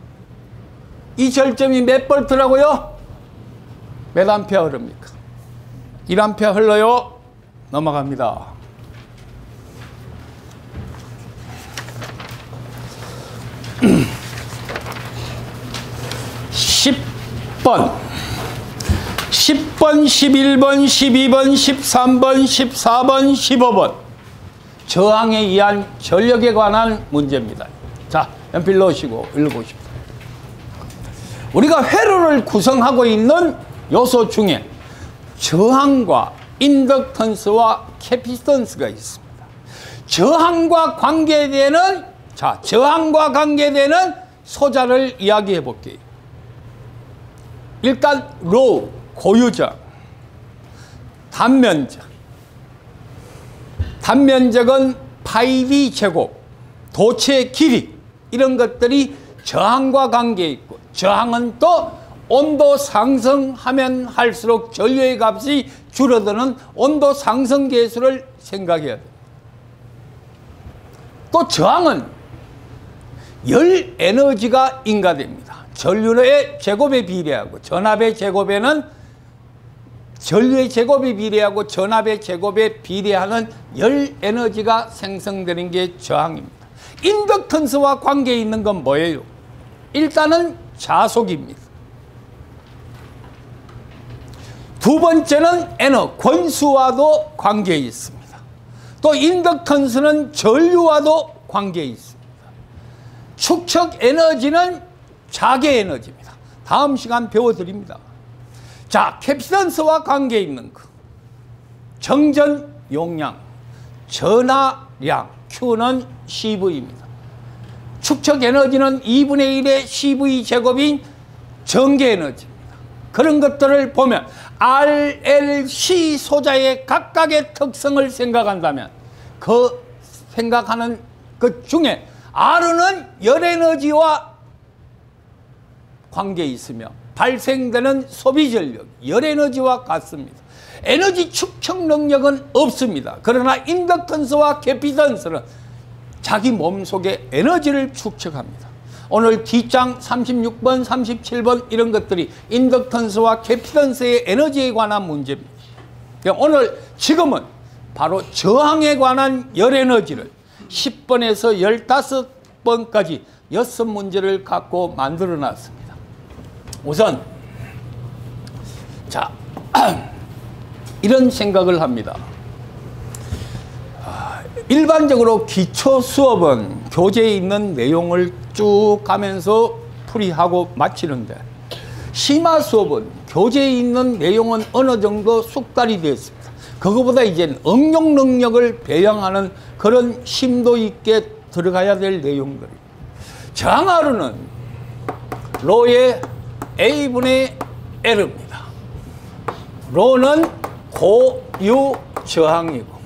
이 절점이 몇 볼트라고요? 몇 암페어 흐릅니까? 1A 흘러요? 넘어갑니다. (10번) 10번, 11번, 12번, 13번, 14번, 15번 저항에 의한 전력에 관한 문제입니다. 자, 연필 넣으시고 읽어보십시오. 우리가 회로를 구성하고 있는 요소 중에 저항과 인덕턴스와 캐피턴스가 있습니다. 저항과 관계되는 소자를 이야기해 볼게요. 일단 로, 고유저항, 단면적은 파이 제곱, 도체 길이 이런 것들이 저항과 관계 있고, 저항은 또 온도 상승하면 할수록 전류의 값이 줄어드는 온도 상승 계수를 생각해야 됩니다. 또 저항은 열 에너지가 인가됩니다. 전류의 제곱에 비례하고 전압의 제곱에는 전류의 제곱에 비례하고 전압의 제곱에 비례하는 열 에너지가 생성되는 게 저항입니다. 인덕턴스와 관계 있는 건 뭐예요? 일단은 자속입니다. 두 번째는 에너, 권수와도 관계 있습니다. 또 인덕턴스는 전류와도 관계 있습니다. 축적 에너지는 자개 에너지입니다. 다음 시간 배워드립니다. 자, 캐피턴스와 관계 있는 거. 정전 용량, 전하량, Q는 CV입니다. 축적 에너지는 2분의 1의 CV 제곱인 전개 에너지입니다. 그런 것들을 보면 R, L, C 소자의 각각의 특성을 생각한다면 그 생각하는 것 중에 R은 열 에너지와 관계 있으며 발생되는 소비 전력, 열 에너지와 같습니다. 에너지 축적 능력은 없습니다. 그러나 인덕턴스와 캐피턴스는 자기 몸속에 에너지를 축적합니다. 오늘 뒷장 36번, 37번 이런 것들이 인덕턴스와 캐피턴스의 에너지에 관한 문제입니다. 오늘 지금은 바로 저항에 관한 열 에너지를 10번에서 15번까지 6문제를 갖고 만들어 놨습니다. 우선 자 이런 생각을 합니다. 일반적으로 기초 수업은 교재에 있는 내용을 쭉 가면서 풀이하고 마치는데 심화 수업은 교재에 있는 내용은 어느 정도 숙달이 되었습니다. 그거보다 이제는 응용 능력을 배양하는 그런 심도 있게 들어가야 될 내용들입니다. 저항하루는 로의 A분의 L입니다. 로는 고유 저항이고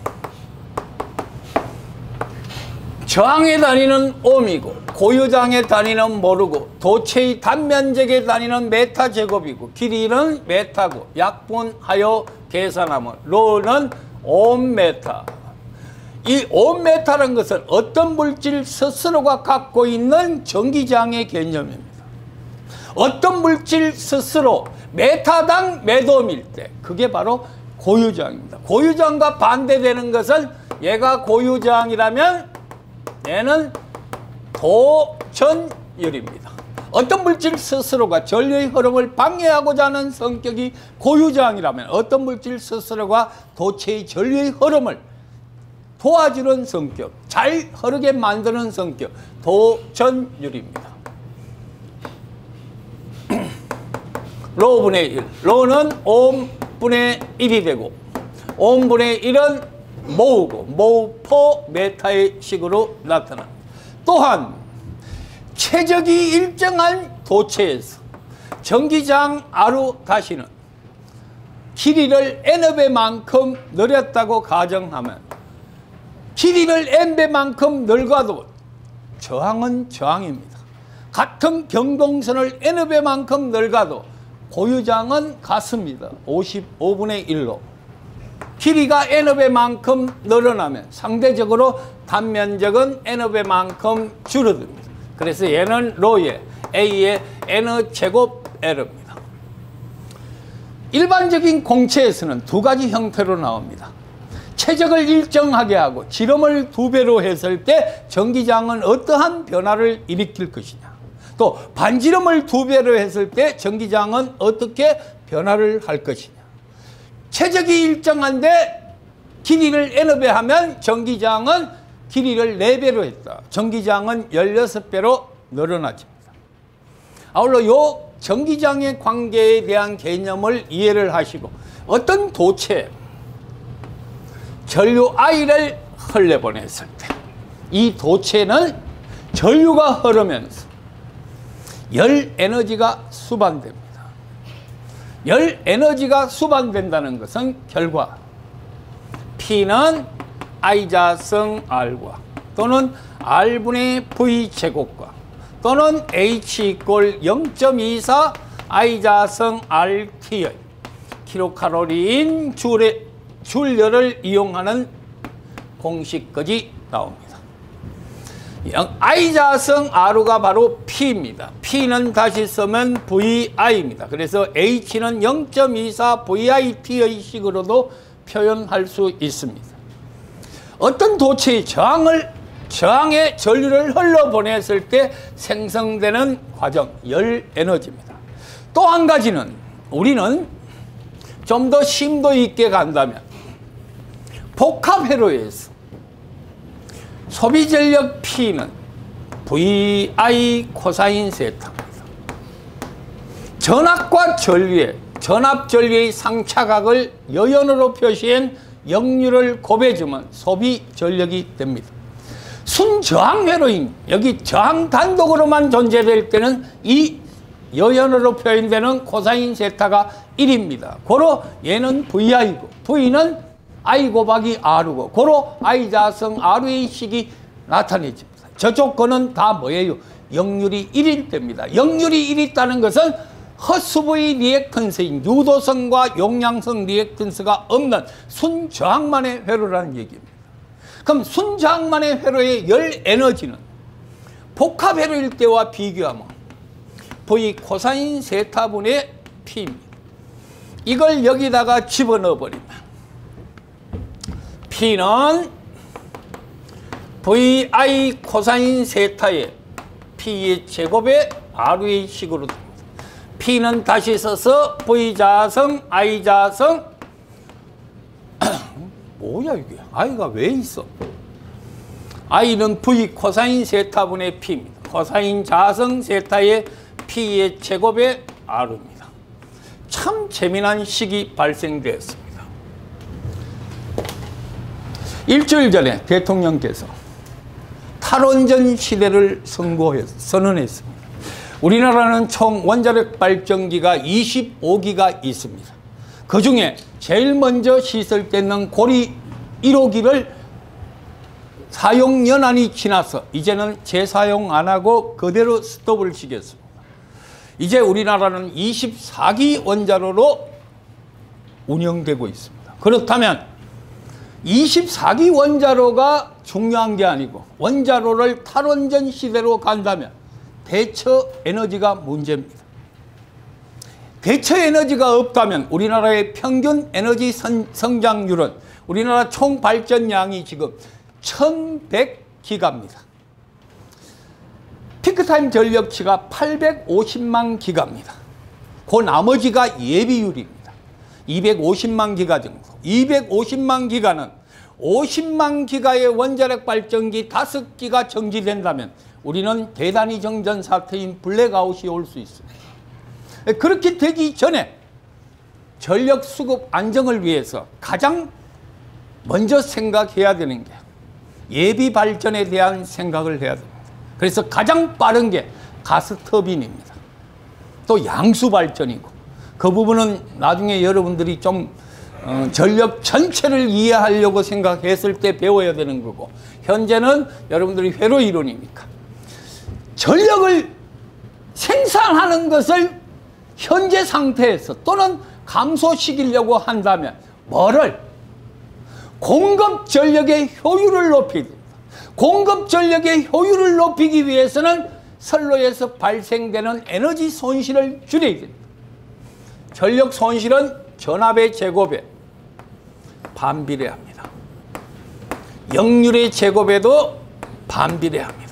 저항의 단위는 옴이고 고유저항의 단위는 모르고 도체의 단면적의 단위는 메타 제곱이고 길이는 메타고 약분하여 계산하면 로는 옴메타. 이 옴메타라는 것은 어떤 물질 스스로가 갖고 있는 전기저항의 개념입니다. 어떤 물질 스스로 메타당 매돔일 때 그게 바로 고유저항입니다. 고유저항과 반대되는 것은 얘가 고유저항이라면 얘는 도전율입니다. 어떤 물질 스스로가 전류의 흐름을 방해하고자 하는 성격이 고유저항이라면 어떤 물질 스스로가 도체의 전류의 흐름을 도와주는 성격, 잘 흐르게 만드는 성격, 도전율입니다. 로분의 1, 로는 옴분의 1이 되고 옴분의 1은 모으고 모포 메타의 식으로 나타납니다. 또한 최적이 일정한 도체에서 전기저항 R우 다시는 길이를 N배만큼 늘렸다고 가정하면 길이를 N배만큼 늘어도 저항은 저항입니다. 같은 경동선을 N배만큼 늘어도 고유저항은 같습니다. 55분의 1로. 길이가 N배만큼 늘어나면 상대적으로 단면적은 N배만큼 줄어듭니다. 그래서 얘는 로의 A의 N제곱 L입니다. 일반적인 공체에서는 두 가지 형태로 나옵니다. 최적을 일정하게 하고 지름을 2배로 했을 때 전기장은 어떠한 변화를 일으킬 것이냐. 또 반지름을 2배로 했을 때 전기장은 어떻게 변화를 할 것이냐. 최적이 일정한데 길이를 n배 하면 전기장은 길이를 4배로 했다. 전기장은 16배로 늘어나집니다. 아울러 이 전기장의 관계에 대한 개념을 이해를 하시고 어떤 도체에 전류 I를 흘려보냈을 때 이 도체는 전류가 흐르면서 열 에너지가 수반됩니다. 열 에너지가 수반된다는 것은 결과 P는 I자성 R과 또는 R분의 V 제곱과 또는 H 이꼴 0.24 I자성 RT의 킬로칼로리인 줄열을 이용하는 공식까지 나옵니다. I자성 R가 바로 P입니다. P는 다시 쓰면 VI입니다. 그래서 H는 0.24 VIT의 식으로도 표현할 수 있습니다. 어떤 도체의 저항에 전류를 흘러보냈을 때 생성되는 과정, 열 에너지입니다. 또 한 가지는 우리는 좀 더 심도 있게 간다면 복합회로에서 소비 전력 P는 VI 코사인 세타입니다. 전압과 전류의 전압 전류의 상차각을 여연으로 표시한 역류를 곱해주면 소비 전력이 됩니다. 순저항 회로인 여기 저항 단독으로만 존재될 때는 이 여연으로 표현되는 코사인 세타가 1입니다. 고로 얘는 VI고 V는 I 곱하기 R고 고로 I자성 R의 식이 나타내집니다. 저쪽 거는 다 뭐예요? 역률이 1일 때입니다. 역률이 1 있다는 것은 허수부의 리액턴스인 유도성과 용량성 리액턴스가 없는 순저항만의 회로라는 얘기입니다. 그럼 순저항만의 회로의 열 에너지는 복합 회로일 때와 비교하면 V 코사인 세타분의 P입니다. 이걸 여기다가 집어넣어 버리면 P는 VI 코사인 세타의 P의 제곱의 R의 식으로 됩니다. P는 다시 써서 V자성 I자성 뭐야 이게 I가 왜 있어? I는 V 코사인 세타분의 P입니다. 코사인 자성 세타의 P의 제곱의 R입니다. 참 재미난 식이 발생되었습니다. 일주일 전에 대통령께서 탈원전 시대를 선언했습니다. 우리나라는 총 원자력 발전기가 25기가 있습니다. 그 중에 제일 먼저 시설되는 고리 1호기를 사용 연한이 지나서 이제는 재사용 안 하고 그대로 스톱을 시켰습니다. 이제 우리나라는 24기 원자로로 운영되고 있습니다. 그렇다면 24기 원자로가 중요한 게 아니고 원자로를 탈원전 시대로 간다면 대처 에너지가 문제입니다. 대처 에너지가 없다면 우리나라의 평균 에너지 성장률은 우리나라 총 발전량이 지금 1100기가입니다. 피크타임 전력치가 850만 기가입니다. 그 나머지가 예비율입니다. 250만 기가 정도. 250만 기가는 50만 기가의 원자력 발전기 5기가 정지된다면 우리는 대단히 정전 사태인 블랙아웃이 올 수 있습니다. 그렇게 되기 전에 전력 수급 안정을 위해서 가장 먼저 생각해야 되는 게 예비 발전에 대한 생각을 해야 됩니다. 그래서 가장 빠른 게 가스터빈입니다. 또 양수 발전이고 그 부분은 나중에 여러분들이 좀 전력 전체를 이해하려고 생각했을 때 배워야 되는 거고 현재는 여러분들이 회로 이론이니까 전력을 생산하는 것을 현재 상태에서 또는 감소시키려고 한다면 뭐를? 공급 전력의 효율을 높이기 됩니다. 공급 전력의 효율을 높이기 위해서는 선로에서 발생되는 에너지 손실을 줄여야 됩니다. 전력 손실은 전압의 제곱에 반비례합니다. 역률의 제곱에도 반비례합니다.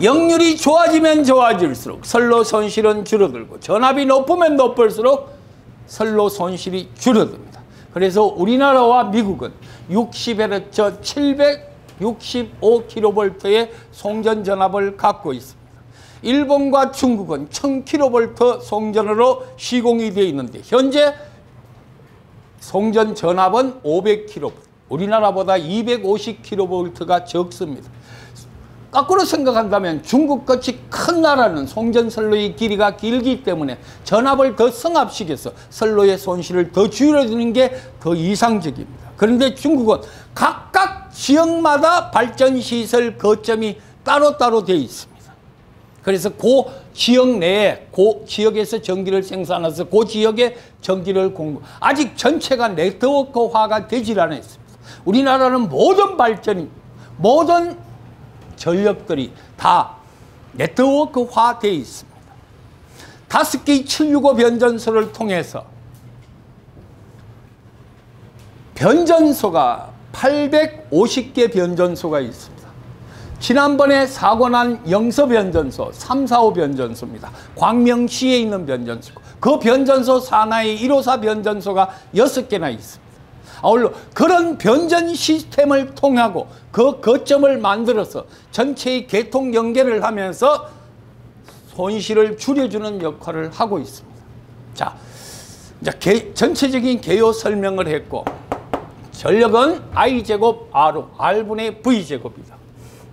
역률이 좋아지면 좋아질수록 선로 손실은 줄어들고 전압이 높으면 높을수록 선로 손실이 줄어듭니다. 그래서 우리나라와 미국은 60Hz 765kV의 송전 전압을 갖고 있습니다. 일본과 중국은 1000kV 송전으로 시공이 되어 있는데 현재 송전 전압은 500kV, 우리나라보다 250kV가 적습니다. 거꾸로 생각한다면 중국같이 큰 나라는 송전 선로의 길이가 길기 때문에 전압을 더 승합시켜서 선로의 손실을 더 줄여주는 게 더 이상적입니다. 그런데 중국은 각각 지역마다 발전시설 거점이 따로따로 되어 있습니다. 그래서 그 지역 내에, 그 지역에서 전기를 생산해서 그 지역에 전기를 공급, 아직 전체가 네트워크화가 되질 않았습니다. 우리나라는 모든 발전이, 모든 전력들이 다 네트워크화 되어 있습니다. 5개의 765 변전소를 통해서 변전소가 850개 변전소가 있습니다. 지난번에 사고 난 영서 변전소 345 변전소입니다. 광명시에 있는 변전소고 그 변전소 산하에 154 변전소가 6개나 있습니다. 아울러 그런 변전 시스템을 통하고 그 거점을 만들어서 전체의 개통 연계를 하면서 손실을 줄여주는 역할을 하고 있습니다. 자, 이제 전체적인 개요 설명을 했고 전력은 I제곱 R로 R분의 V제곱이다.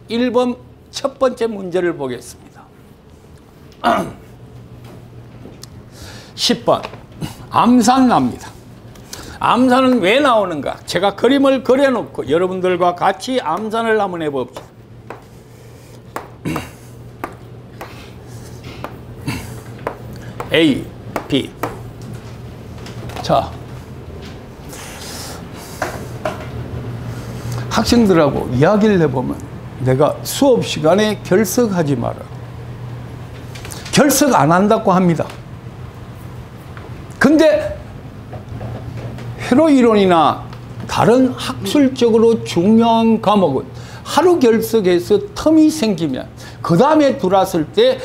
1번 첫 번째 문제를 보겠습니다. 10번 암산 납니다. 암산은 왜 나오는가? 제가 그림을 그려놓고 여러분들과 같이 암산을 한번 해봅시다. A, B. 자, 학생들하고 이야기를 해보면 내가 수업 시간에 결석하지 마라. 결석 안 한다고 합니다. 근데 회로 이론이나 다른 학술적으로 중요한 과목은 하루 결석해서 텀이 생기면 그 다음에 들어왔을 때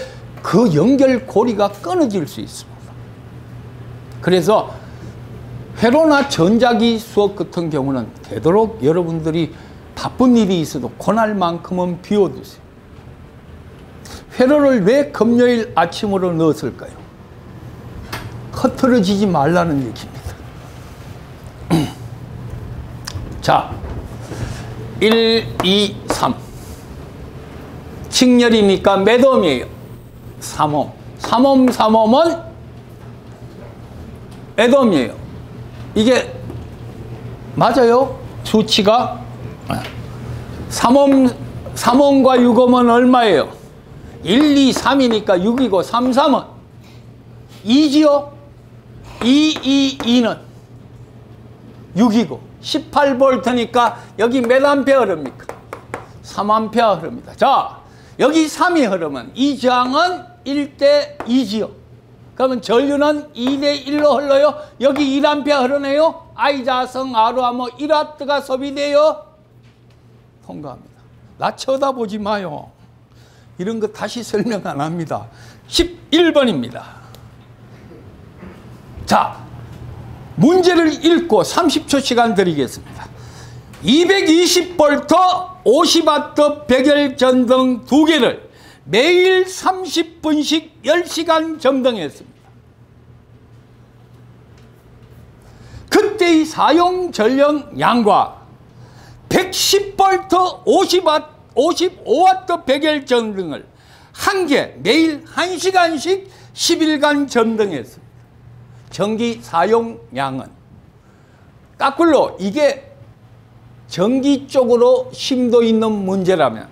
그 연결고리가 끊어질 수 있습니다. 그래서 회로나 전자기 수업 같은 경우는 되도록 여러분들이 바쁜 일이 있어도 그날만큼은 비워두세요. 회로를 왜 금요일 아침으로 넣었을까요? 흐트러지지 말라는 얘기입니다. 자, 1, 2, 3. 직렬이니까 몇 옴이에요? 3옴. 3옴, 3옴은 몇 옴이에요? 이게 맞아요? 수치가 3옴, 3옴과 6옴은 얼마예요? 1, 2, 3이니까 6이고 3, 3은 2지요? 2, 2, 2는 6이고 18V니까 여기 몇 암페어 흐릅니까? 3암페어 흐릅니다. 자, 여기 3이 흐르면 이 저항은 1대 2지요. 그러면 전류는 2대 1로 흘러요. 여기 1암페어 흐르네요. I자성 R하면 1W가 소비돼요. 통과합니다. 나 쳐다보지 마요. 이런 거 다시 설명 안 합니다. 11번입니다. 자, 문제를 읽고 30초 시간 드리겠습니다. 220V 50W 백열 전등 2개를 매일 30분씩 10시간 점등했습니다. 그때의 사용 전력량과 110V 55W 백열 전등을 한 개 매일 1시간씩 10일간 점등했습니다. 전기 사용량은 거꾸로 이게 전기 쪽으로 심도 있는 문제라면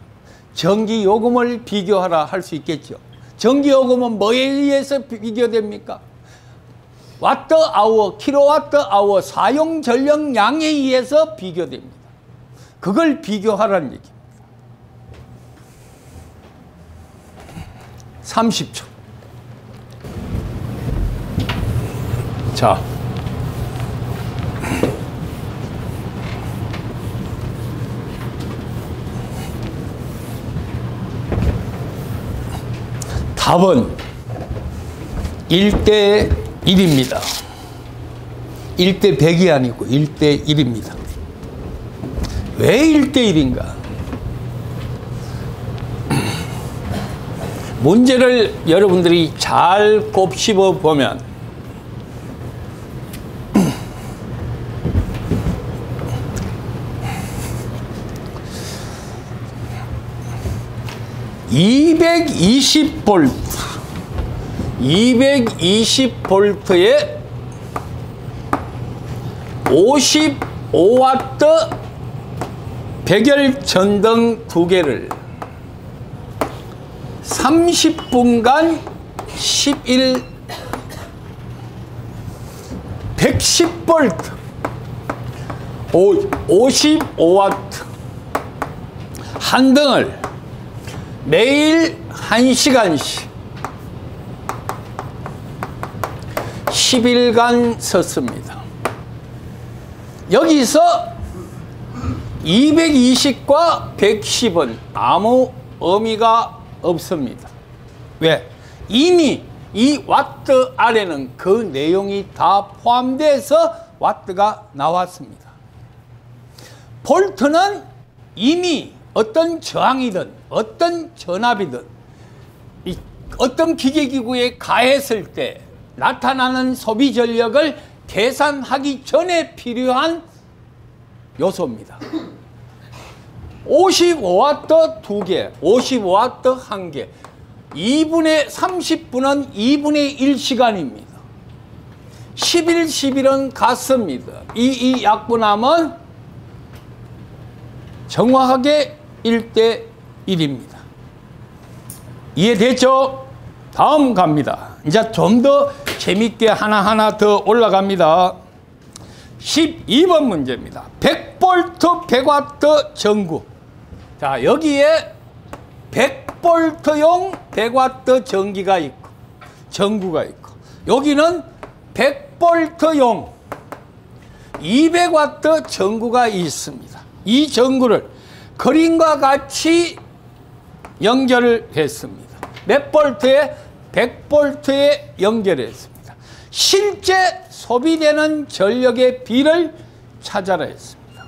전기 요금을 비교하라 할 수 있겠죠. 전기 요금은 뭐에 의해서 비교됩니까? 와트 아워, 킬로와트 아워 사용 전력량에 의해서 비교됩니다. 그걸 비교하라는 얘기입니다. 30초. 자, 답은 1대 1입니다. 1대 100이 아니고 1대 1입니다. 왜 1대 1인가? 문제를 여러분들이 잘 곱씹어 보면 (220V) 220V에 55W 백열전등 2개를 30분간 110V 55W 한 등을 매일 1시간씩 10일간 썼습니다. 여기서 220과 110은 아무 의미가 없습니다. 왜? 이미 이 와트 아래는 그 내용이 다 포함돼서 와트가 나왔습니다. 볼트는 이미 어떤 저항이든 어떤 전압이든 어떤 기계기구에 가했을 때 나타나는 소비 전력을 계산하기 전에 필요한 요소입니다. 55W 2개, 55W 1개, 2분의 30분은 2분의 1시간입니다. 11, 11은 같습니다. 이 약분하면 정확하게 1대 1입니다. 이해됐죠? 다음 갑니다. 이제 좀 더 재밌게 하나하나 더 올라갑니다. 12번 문제입니다. 100V 100W 전구. 자, 여기에 100V용 100W 전기가 있고 전구가 있고, 여기는 100V용 200W 전구가 있습니다. 이 전구를 그림과 같이 연결을 했습니다. 몇 볼트에? 100V에 연결했습니다. 실제 소비되는 전력의 비를 찾아라 했습니다.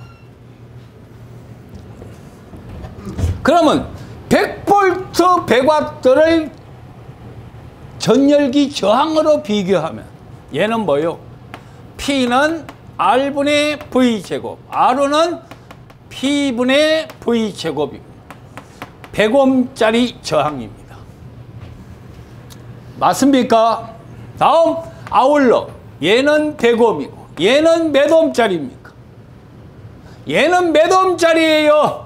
그러면 100V 100W를 전열기 저항으로 비교하면 얘는 뭐요? P는 R분의 V제곱, R는 P분의 V제곱입니다. 100ohm짜리 저항입니다. 맞습니까? 다음, 아울러 얘는 100ohm이고 얘는 몇 ohm짜리입니까? 얘는 몇 ohm짜리예요?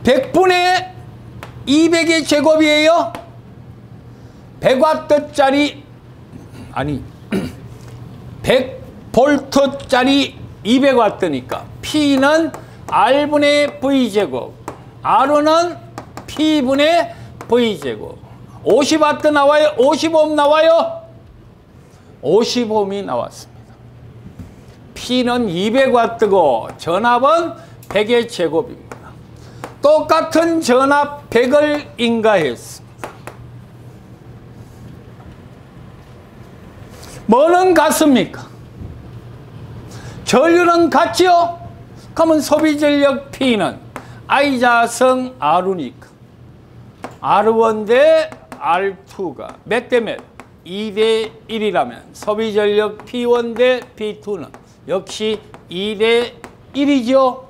100분의 200의 제곱이에요? 100W짜리 아니 100V짜리 200W니까 P는 R분의 V제곱, R는 P분의 V제곱. 50W 나와요? 50ohm 나와요? 50ohm이 나왔습니다. P는 200W고 전압은 100의 제곱입니다. 똑같은 전압 100을 인가했습니다. 뭐는 같습니까? 전류는 같지요? 그러면 소비전력 P는 I자성 R니까 R1 대 R2가 몇 대 몇? 2대 1이라면 소비전력 P1 대 P2는 역시 2대 1이죠.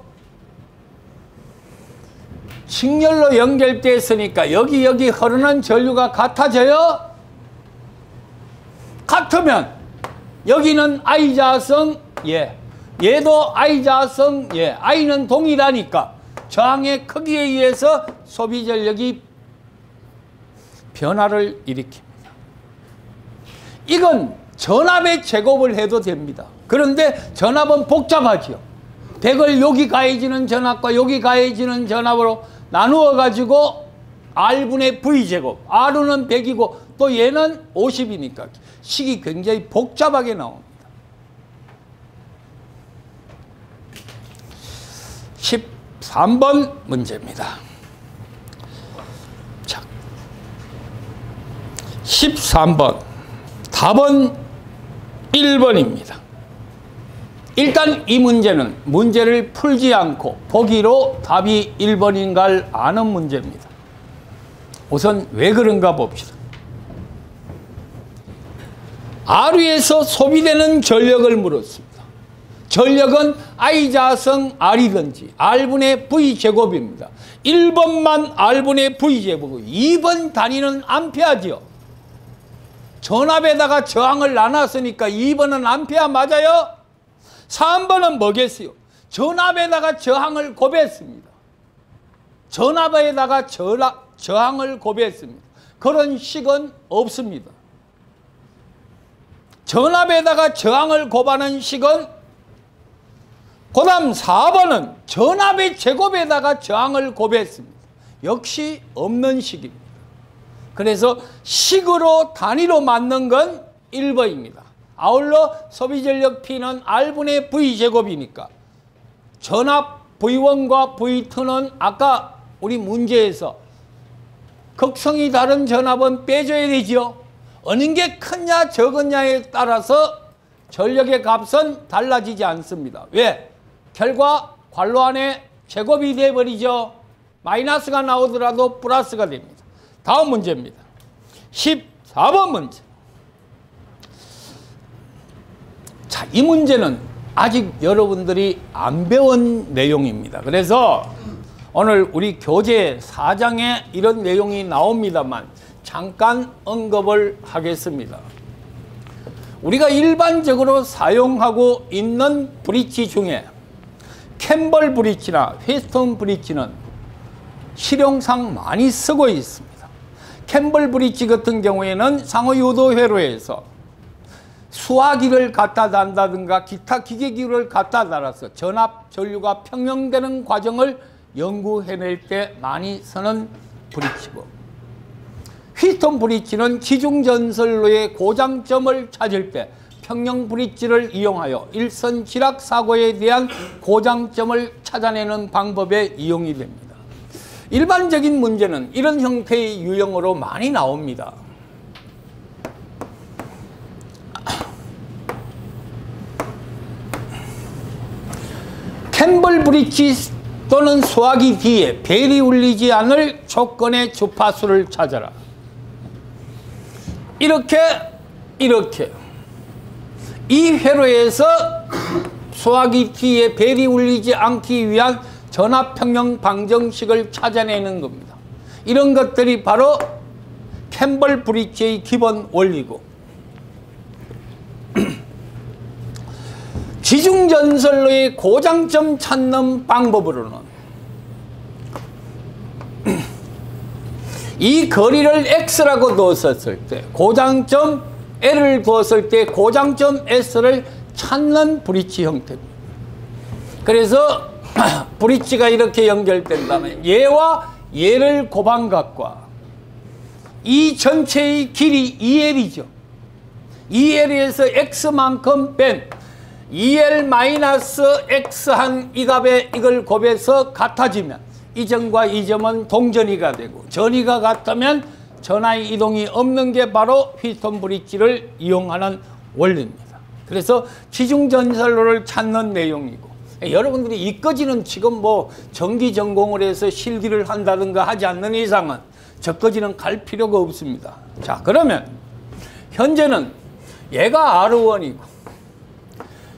직렬로 연결됐으니까 여기 흐르는 전류가 같아져요? 같으면 여기는 I자성 예, 얘도 I자성 예, I는 동일하니까 저항의 크기에 의해서 소비전력이 변화를 일으킵니다. 이건 전압의 제곱을 해도 됩니다. 그런데 전압은 복잡하죠. 100을 여기 가해지는 전압과 여기 가해지는 전압으로 나누어 가지고 R분의 V제곱, R는 100이고 또 얘는 50이니까 식이 굉장히 복잡하게 나옵니다. 13번 문제입니다. 13번. 답은 1번입니다. 일단 이 문제는 문제를 풀지 않고 보기로 답이 1번인가를 아는 문제입니다. 우선 왜 그런가 봅시다. R위에서 소비되는 전력을 물었습니다. 전력은 I 자성 R이든지 R분의 V제곱입니다. 1번만 R분의 V제곱이고 2번 단위는 암페어죠. 전압에다가 저항을 나눴으니까 2번은 암페어 맞아요? 3번은 뭐겠어요? 전압에다가 저항을 곱했습니다. 전압에다가 저항을 곱했습니다. 그런 식은 없습니다. 전압에다가 저항을 곱하는 식은, 그 다음 4번은 전압의 제곱에다가 저항을 곱했습니다. 역시 없는 식입니다. 그래서 식으로 단위로 맞는 건 1번입니다. 아울러 소비전력 P는 R분의 V제곱이니까 전압 V1과 V2는 아까 우리 문제에서 극성이 다른 전압은 빼줘야 되죠. 어느 게 크냐 적으냐에 따라서 전력의 값은 달라지지 않습니다. 왜? 결과 괄호 안에 제곱이 돼버리죠. 마이너스가 나오더라도 플러스가 됩니다. 다음 문제입니다. 14번 문제. 자, 이 문제는 아직 여러분들이 안 배운 내용입니다. 그래서 오늘 우리 교재 4장에 이런 내용이 나옵니다만 잠깐 언급을 하겠습니다. 우리가 일반적으로 사용하고 있는 브릿지 중에 캠벌 브릿지나 휘스턴 브릿지는 실용상 많이 쓰고 있습니다. 캠벌 브릿지 같은 경우에는 상호유도 회로에서 수화기를 갖다 단다든가 기타 기계기를 갖다 달아서 전압 전류가 평형되는 과정을 연구해낼 때 많이 쓰는 브릿지고, 휘스턴 브릿지는 지중전선로의 고장점을 찾을 때 평형 브릿지를 이용하여 일선 지락 사고에 대한 고장점을 찾아내는 방법에 이용이 됩니다. 일반적인 문제는 이런 형태의 유형으로 많이 나옵니다. 캠벌 브릿지 또는 수화기 뒤에 벨이 울리지 않을 조건의 주파수를 찾아라. 이렇게 이 회로에서 수화기 뒤에 벨이 울리지 않기 위한 전압평형 방정식을 찾아내는 겁니다. 이런 것들이 바로 캠벌 브릿지의 기본 원리고, 지중전선로의 고장점 찾는 방법으로는 이 거리를 X라고 두었을 때, 고장점 L을 두었을 때 고장점 S를 찾는 브릿지 형태입니다. 그래서 브릿지가 이렇게 연결된다면 얘와 얘를 곱한 것과 이 전체의 길이 2L이죠. 2L에서 X만큼 뺀 2L-X1 이 값에 이걸 곱해서 같아지면 이 점과 이 점은 동전이가 되고, 전이가 같다면 전하의 이동이 없는 게 바로 휘스턴 브릿지를 이용하는 원리입니다. 그래서 지중전선로를 찾는 내용이고, 여러분들이 이까지는 지금 뭐 전기 전공을 해서 실기를 한다든가 하지 않는 이상은 저까지는 갈 필요가 없습니다. 자, 그러면 현재는 얘가 R1이고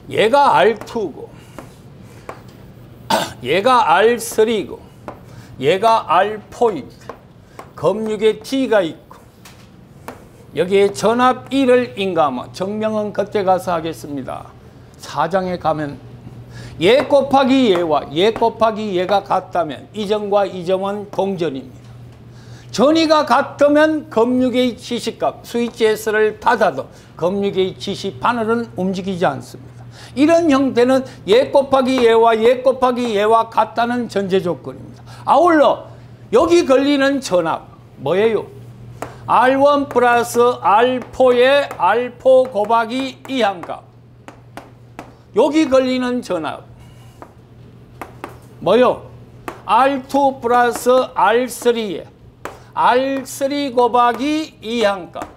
얘가 R2고 얘가 R3고 얘가 R4입니다. 검육에 T가 있고 여기에 전압 1을 인가하면, 정명은 그때 가서 하겠습니다. 4장에 가면 얘 곱하기 얘와 얘 곱하기 얘가 같다면 이 점과 이 점은 동전입니다. 전이가 같으면 검육의 지시값 스위치 S를 닫아도 검육의 지시 바늘은 움직이지 않습니다. 이런 형태는 얘 곱하기 얘와 얘 곱하기 얘와 같다는 전제 조건입니다. 아울러 여기 걸리는 전압 뭐예요? R1 플러스 R4의 R4 곱하기 이 한값. 여기 걸리는 전압 뭐요? R2 플러스 R3의 R3 곱하기 이 한값.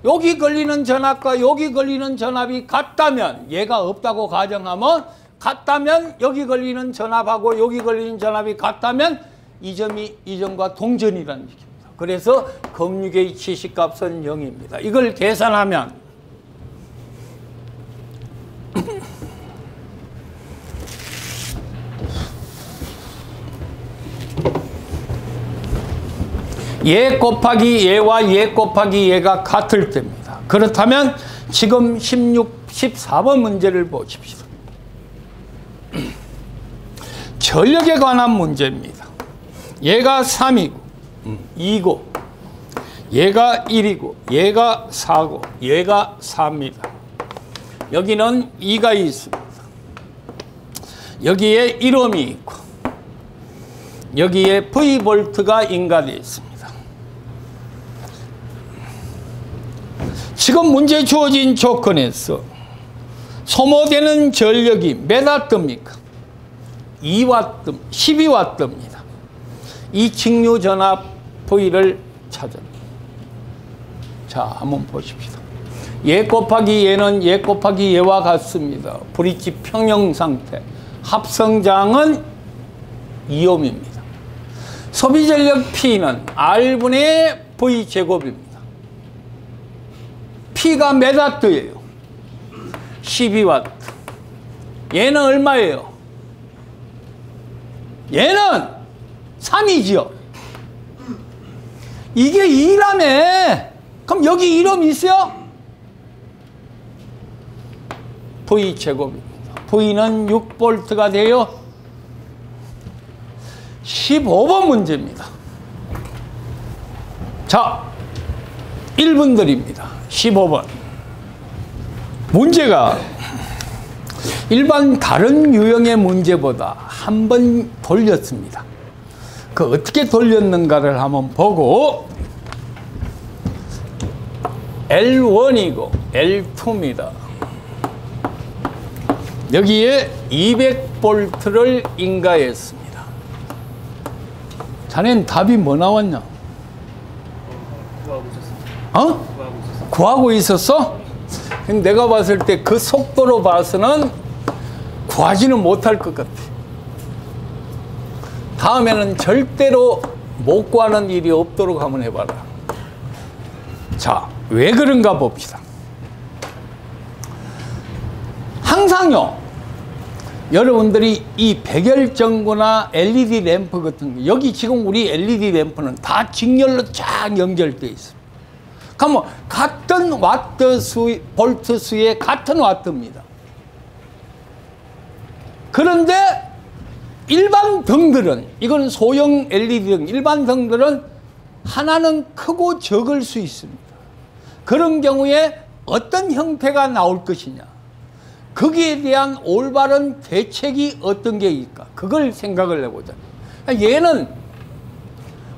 여기 걸리는 전압과 여기 걸리는 전압이 같다면, 얘가 없다고 가정하면, 같다면 여기 걸리는 전압하고 여기 걸리는 전압이 같다면 이 점이 이 점과 동전이라는 얘기입니다. 그래서 검육의 지식값은 0입니다. 이걸 계산하면 얘 곱하기 얘와 얘 곱하기 얘가 같을 때입니다. 그렇다면 지금 14번 문제를 보십시오. 전력에 관한 문제입니다. 얘가 3이고 2고 얘가 1이고 얘가 4고 얘가 4입니다. 여기는 2가 있습니다. 여기에 1옴이 있고 여기에 V볼트가 인가되어 있습니다. 지금 문제 주어진 조건에서 소모되는 전력이 몇 와트입니까? 2와트, 12와트입니다. 이 직류 전압 V를 찾아냅니다. 자, 한번 보십시다. 얘 곱하기 얘는 얘 곱하기 얘와 같습니다. 브릿지 평형 상태. 합성장은 2옴입니다. 소비 전력 P는 R분의 V 제곱입니다. P가 몇 와트예요? 12와트. 얘는 얼마예요? 얘는 3이지요. 이게 2라며. 그럼 여기 1옴 있어요? V 제곱입니다. V는 6볼트가 돼요. 15번 문제입니다. 자, 1분 드립니다. 15번. 문제가 일반 다른 유형의 문제보다 한 번 돌렸습니다. 그 어떻게 돌렸는가를 한번 보고 L1이고 L2입니다. 여기에 200볼트를 인가했습니다. 자네는 답이 뭐 나왔냐? 구하고 있었어. 어? 구하고 있었어? 내가 봤을 때 그 속도로 봐서는 구하지는 못할 것 같아. 다음에는 절대로 못 구하는 일이 없도록 한번 해봐라. 자, 왜 그런가 봅시다. 항상요, 여러분들이 이 백열전구나 LED 램프 같은 거, 여기 지금 우리 LED 램프는 다 직렬로 쫙 연결되어 있습니다. 그러면 같은 와트 수, 볼트 수의 같은 와트입니다. 그런데 일반 등들은, 이건 소형 LED 등, 일반 등들은 하나는 크고 적을 수 있습니다. 그런 경우에 어떤 형태가 나올 것이냐, 거기에 대한 올바른 대책이 어떤 게 있을까, 그걸 생각을 해보자. 얘는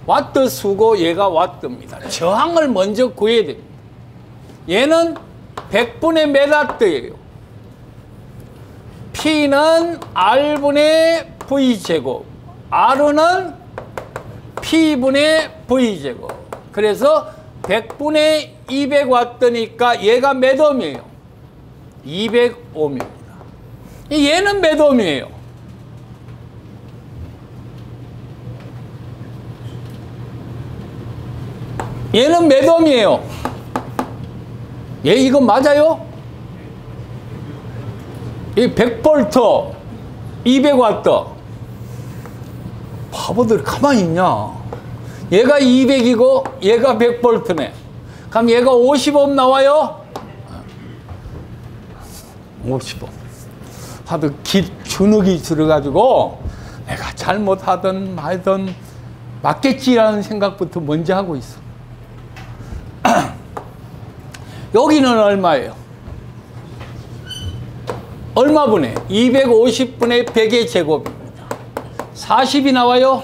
와트 수고 얘가 와트입니다. 저항을 먼저 구해야 됩니다. 얘는 100분의 몇 와트예요? P는 R분의 V제곱, R는 P분의 V제곱. 그래서 100분의 200와트니까 얘가 몇 옴이에요? 200옴입니다. 얘는 몇 옴이에요? 얘는 몇 옴이에요? 얘 이거 맞아요? 이 100볼트, 200와트. 바보들 가만히 있냐? 얘가 200이고 얘가 100볼트네. 그럼 얘가 50옴 나와요? 50옴. 하도 주눅이 들어가지고 내가 잘못하든 말든 맞겠지라는 생각부터 먼저 하고 있어. 여기는 얼마예요? 얼마 분의? 250분의 100의 제곱입니다. 40이 나와요?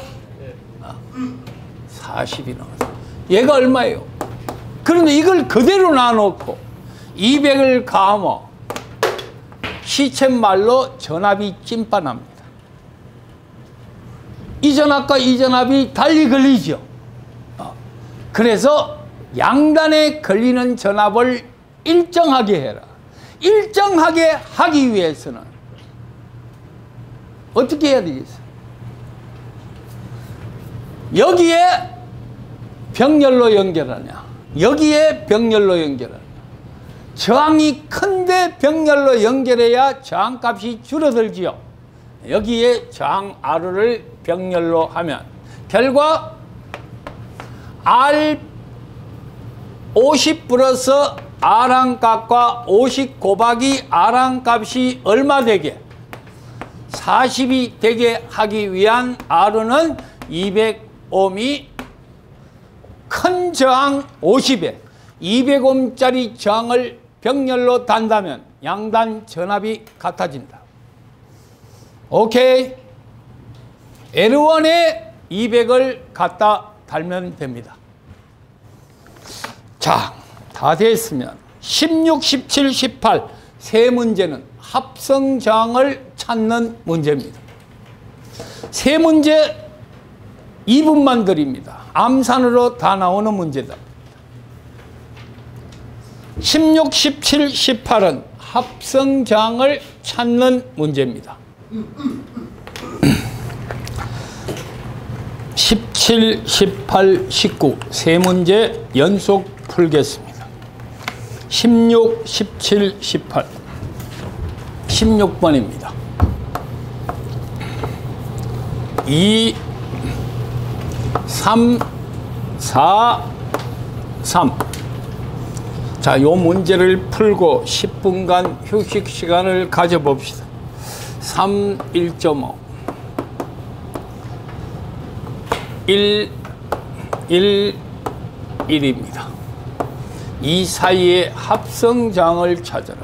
40이 나와요. 얘가 얼마예요? 그런데 이걸 그대로 놔놓고 200을 가하면 시쳇말로 전압이 찐빠납니다. 이 전압과 이 전압이 달리 걸리죠. 그래서 양단에 걸리는 전압을 일정하게 해라. 일정하게 하기 위해서는 어떻게 해야 되겠어? 여기에 병렬로 연결하냐, 여기에 병렬로 연결하냐. 저항이 큰데 병렬로 연결해야 저항값이 줄어들지요. 여기에 저항 R를 병렬로 하면 결과 R 50 플러스 R한 값과 50 곱하기 R한 값이 얼마 되게? 40이 되게 하기 위한 R는 200ohm이 큰 저항 50에 200ohm짜리 저항을 병렬로 단다면 양단 전압이 같아진다. 오케이. L1에 200을 갖다 달면 됩니다. 자, 다 됐으면 16, 17, 18 세 문제는 합성 저항을 찾는 문제입니다. 세 문제 2분만 드립니다. 암산으로 다 나오는 문제다. 16, 17, 18은 합성 저항을 찾는 문제입니다. 17, 18, 19 세 문제 연속 풀겠습니다. 16, 17, 18 16번입니다. 2, 3, 4, 3 자, 요 문제를 풀고 10분간 휴식 시간을 가져봅시다. 3, 1.5 1, 1, 1입니다. 이 사이에 합성장을 찾아라.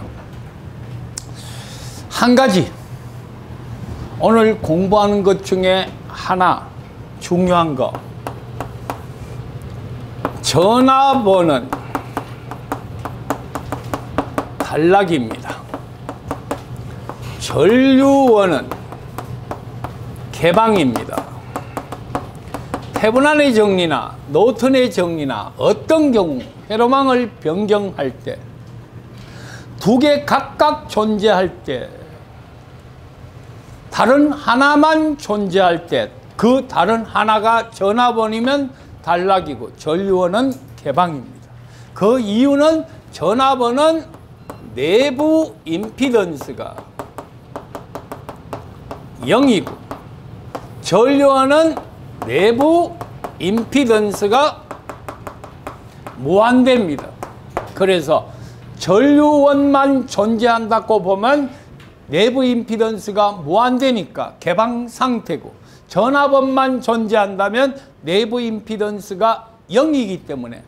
한 가지 오늘 공부하는 것 중에 하나 중요한 거, 전압원은 단락입니다. 전류원은 개방입니다. 태분안의 정리나 노턴의 정리나 어떤 경우 회로망을 변경할 때 두 개 각각 존재할 때 다른 하나만 존재할 때 그 다른 하나가 전압원이면 단락이고 전류원은 개방입니다. 그 이유는 전압원은 내부 임피던스가 0이고 전류원은 내부 임피던스가 무한대입니다. 그래서 전류원만 존재한다고 보면 내부 임피던스가 무한대니까 개방 상태고, 전압원만 존재한다면 내부 임피던스가 0이기 때문에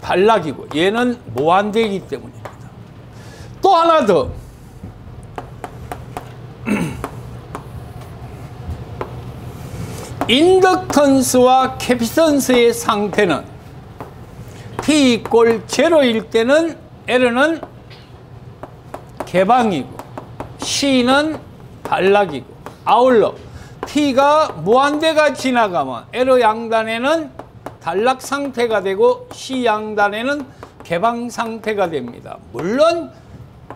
단락이고 얘는 무한대이기 때문입니다. 또 하나 더, 인덕턴스와 캐피턴스의 상태는 T 이꼴 0일 때는 L은 개방이고 C는 단락이고, 아울러 T가 무한대가 지나가면 L 양단에는 단락 상태가 되고 C 양단에는 개방 상태가 됩니다. 물론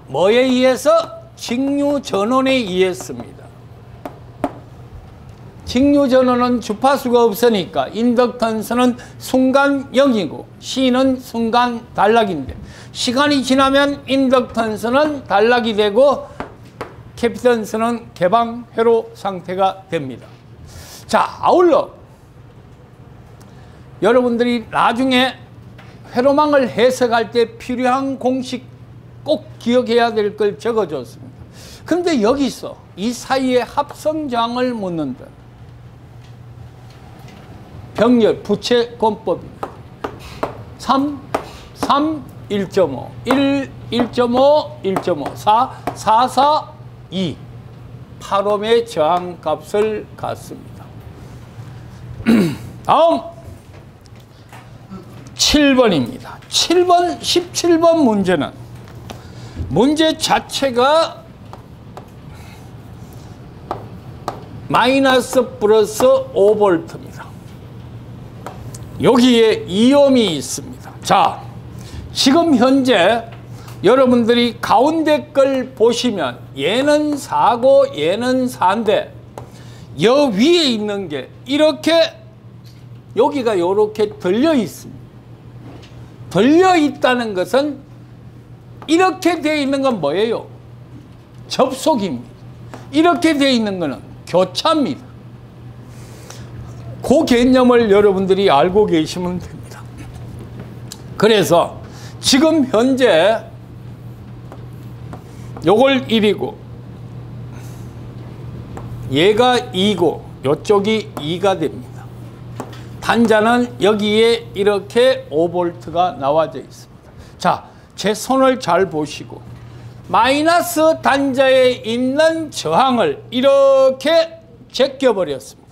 뭐에 의해서? 직류 전원에 의했습니다. 직류 전원은 주파수가 없으니까 인덕턴스는 순간 0이고 C는 순간 단락인데, 시간이 지나면 인덕턴스는 단락이 되고 캐피턴스는 개방 회로 상태가 됩니다. 자, 아울러 여러분들이 나중에 회로망을 해석할 때 필요한 공식 꼭 기억해야 될 걸 적어줬습니다. 그런데 여기서 이 사이에 합성저항을 묻는다. 병렬 부채 권법입니다. 3, 3, 1.5, 1, 1.5, 1.5, 4, 4, 4, 2 8ohm의 저항값을 갖습니다. 다음 7번입니다. 7번, 17번 문제는 문제 자체가 마이너스 플러스 5V입니다. 여기에 이음이 있습니다. 자, 지금 현재 여러분들이 가운데 걸 보시면 얘는 4고 얘는 4인데 여 위에 있는 게 이렇게 여기가 이렇게 들려 있습니다. 들려 있다는 것은 이렇게 되어 있는 건 뭐예요? 접속입니다. 이렇게 되어 있는 것은 교차입니다. 그 개념을 여러분들이 알고 계시면 됩니다. 그래서 지금 현재 요걸 1이고 얘가 2고 요쪽이 2가 됩니다. 단자는 여기에 이렇게 5V가 나와져 있습니다. 자, 제 손을 잘 보시고 마이너스 단자에 있는 저항을 이렇게 제껴버렸습니다.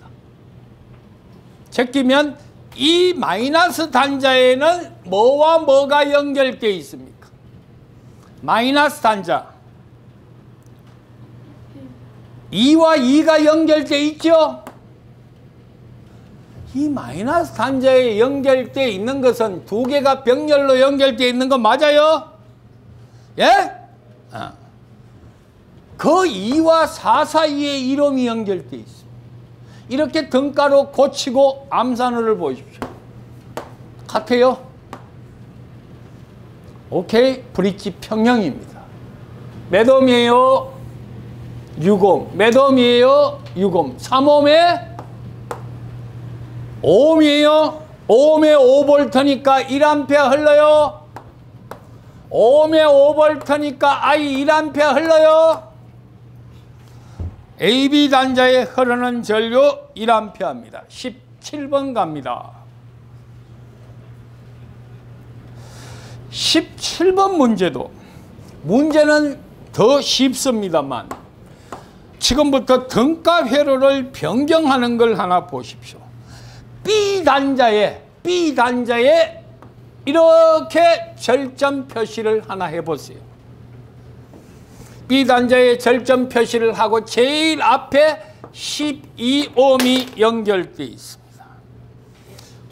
제끼면 이 마이너스 단자에는 뭐와 뭐가 연결되어 있습니까? 마이너스 단자 2와 2가 연결되어 있죠? 이 마이너스 단자에 연결되어 있는 것은 두 개가 병렬로 연결되어 있는 거 맞아요? 예? 그 2와 4 사이에 이름이 연결되어 있습니다. 이렇게 등가로 고치고 암산어를 보십시오. 같아요? 오케이, 브릿지 평형입니다. 몇 옴이에요? 6옴. 몇 옴이에요? 6옴. 3옴에 5옴이에요? 5옴에 5V니까 1A 흘러요? 5옴에 5V니까 I 1A 흘러요? AB 단자에 흐르는 전류 1A입니다. 17번 갑니다. 17번 문제는 더 쉽습니다만 지금부터 등가 회로를 변경하는 걸 하나 보십시오. B 단자에 이렇게 절점 표시를 하나 해보세요. B 단자에 절점 표시를 하고 제일 앞에 12옴이 연결되어 있습니다.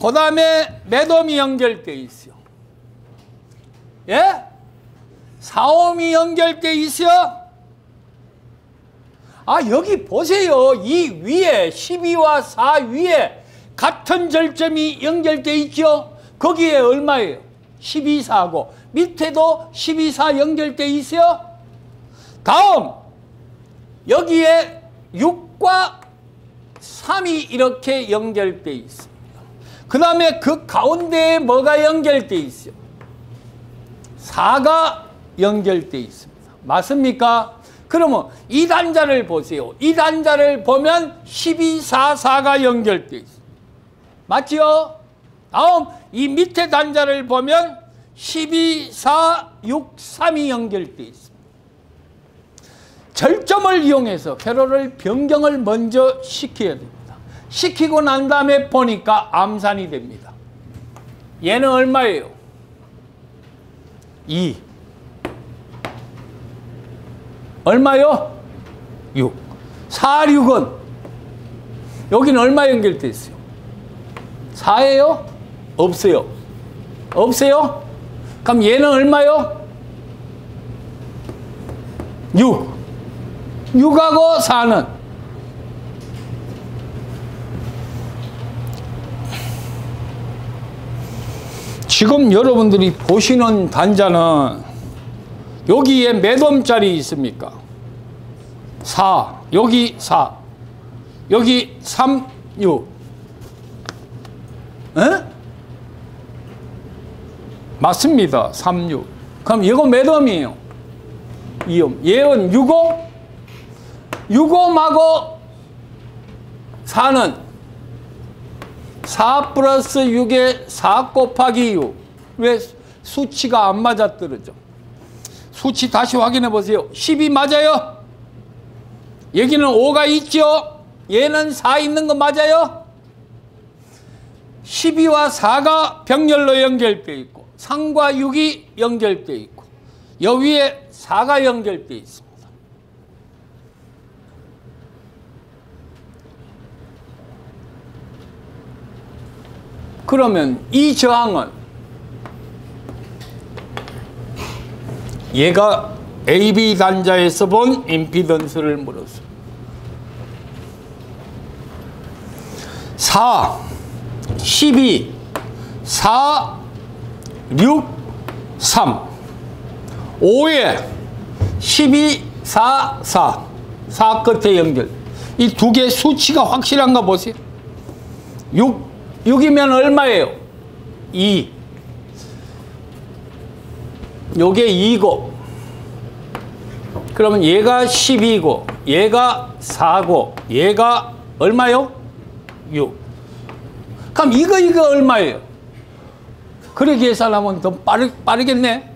그 다음에 몇 옴이 연결되어 있어요? 예? 4옴이 연결되어 있어요? 아, 여기 보세요. 이 위에 12와 4 위에 같은 절점이 연결되어 있죠? 거기에 얼마예요? 12, 4고 밑에도 12, 4 연결되어 있어요? 다음 여기에 6과 3이 이렇게 연결되어 있습니다. 그 다음에 그 가운데에 뭐가 연결되어 있어요? 4가 연결되어 있습니다. 맞습니까? 그러면 이 단자를 보세요. 이 단자를 보면 12, 4, 4가 연결되어 있어요. 맞죠? 다음 이 밑에 단자를 보면 12, 4, 6, 3이 연결되어 있습니다. 절점을 이용해서 회로를 변경을 먼저 시켜야 됩니다. 시키고 난 다음에 보니까 암산이 됩니다. 얘는 얼마예요? 2. 얼마요? 6. 4, 6은 여기는 얼마 연결되어 있어요? 4예요? 없어요. 없어요? 그럼 얘는 얼마요? 6. 6하고 4는 지금 여러분들이 보시는 단자는 여기에 몇 옴짜리 있습니까? 4. 여기 4. 여기 3, 6. 에? 맞습니다. 3, 6. 그럼 이거 몇 옴이에요? 2옴. 얘는 6옴? 6옴하고 4는 4 플러스 6에 4 곱하기 6. 왜 수치가 안 맞아떨어져? 수치 다시 확인해 보세요. 10이 맞아요? 여기는 5가 있죠? 얘는 4 있는 거 맞아요? 12와 4가 병렬로 연결되어 있고 3과 6이 연결되어 있고 여기에 4가 연결되어 있습니다. 그러면 이 저항은 얘가 AB 단자에서 본 임피던스를 물었어. 4, 12, 4, 6, 3, 5에 12, 4, 4, 4 끝에 연결. 이 두 개 수치가 확실한가 보세요. 6이면 얼마예요? 2. 요게 2고, 그러면 얘가 12고, 얘가 4고, 얘가 얼마요? 6. 그럼 이거 얼마예요? 그래 계산하면 더 빠르겠네.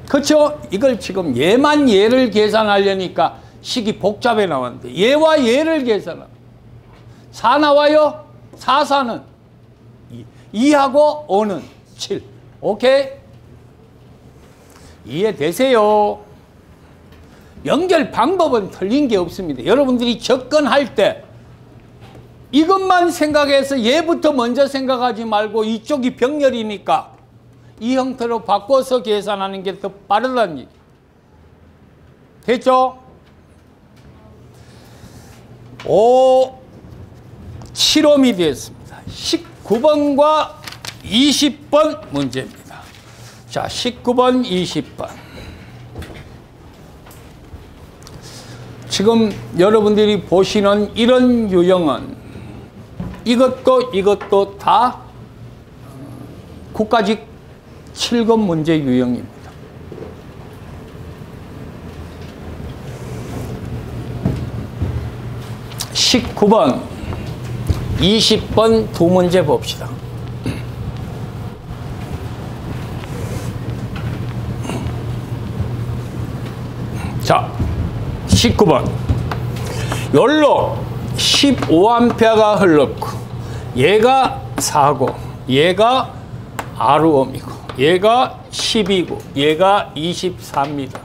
그렇죠? 이걸 지금 얘를 계산하려니까 식이 복잡해 나왔는데 얘와 얘를 계산하면 4 나와요? 4, 4는 2하고 5는 7. 오케이? 이해되세요? 연결 방법은 틀린 게 없습니다. 여러분들이 접근할 때 이것만 생각해서 얘부터 먼저 생각하지 말고 이쪽이 병렬이니까 이 형태로 바꿔서 계산하는 게 더 빠르다는 얘기. 됐죠? 7홈이 되었습니다. 19번과 20번 문제입니다. 자, 19번, 20번. 지금 여러분들이 보시는 이런 유형은 이것도 다 국가직 7급 문제 유형입니다. (19번) 20번 두 문제 봅시다. 자, 19번. 열로 15A가 흘렀고, 얘가 4고, 얘가 R옴이고, 얘가 10이고, 얘가 24입니다.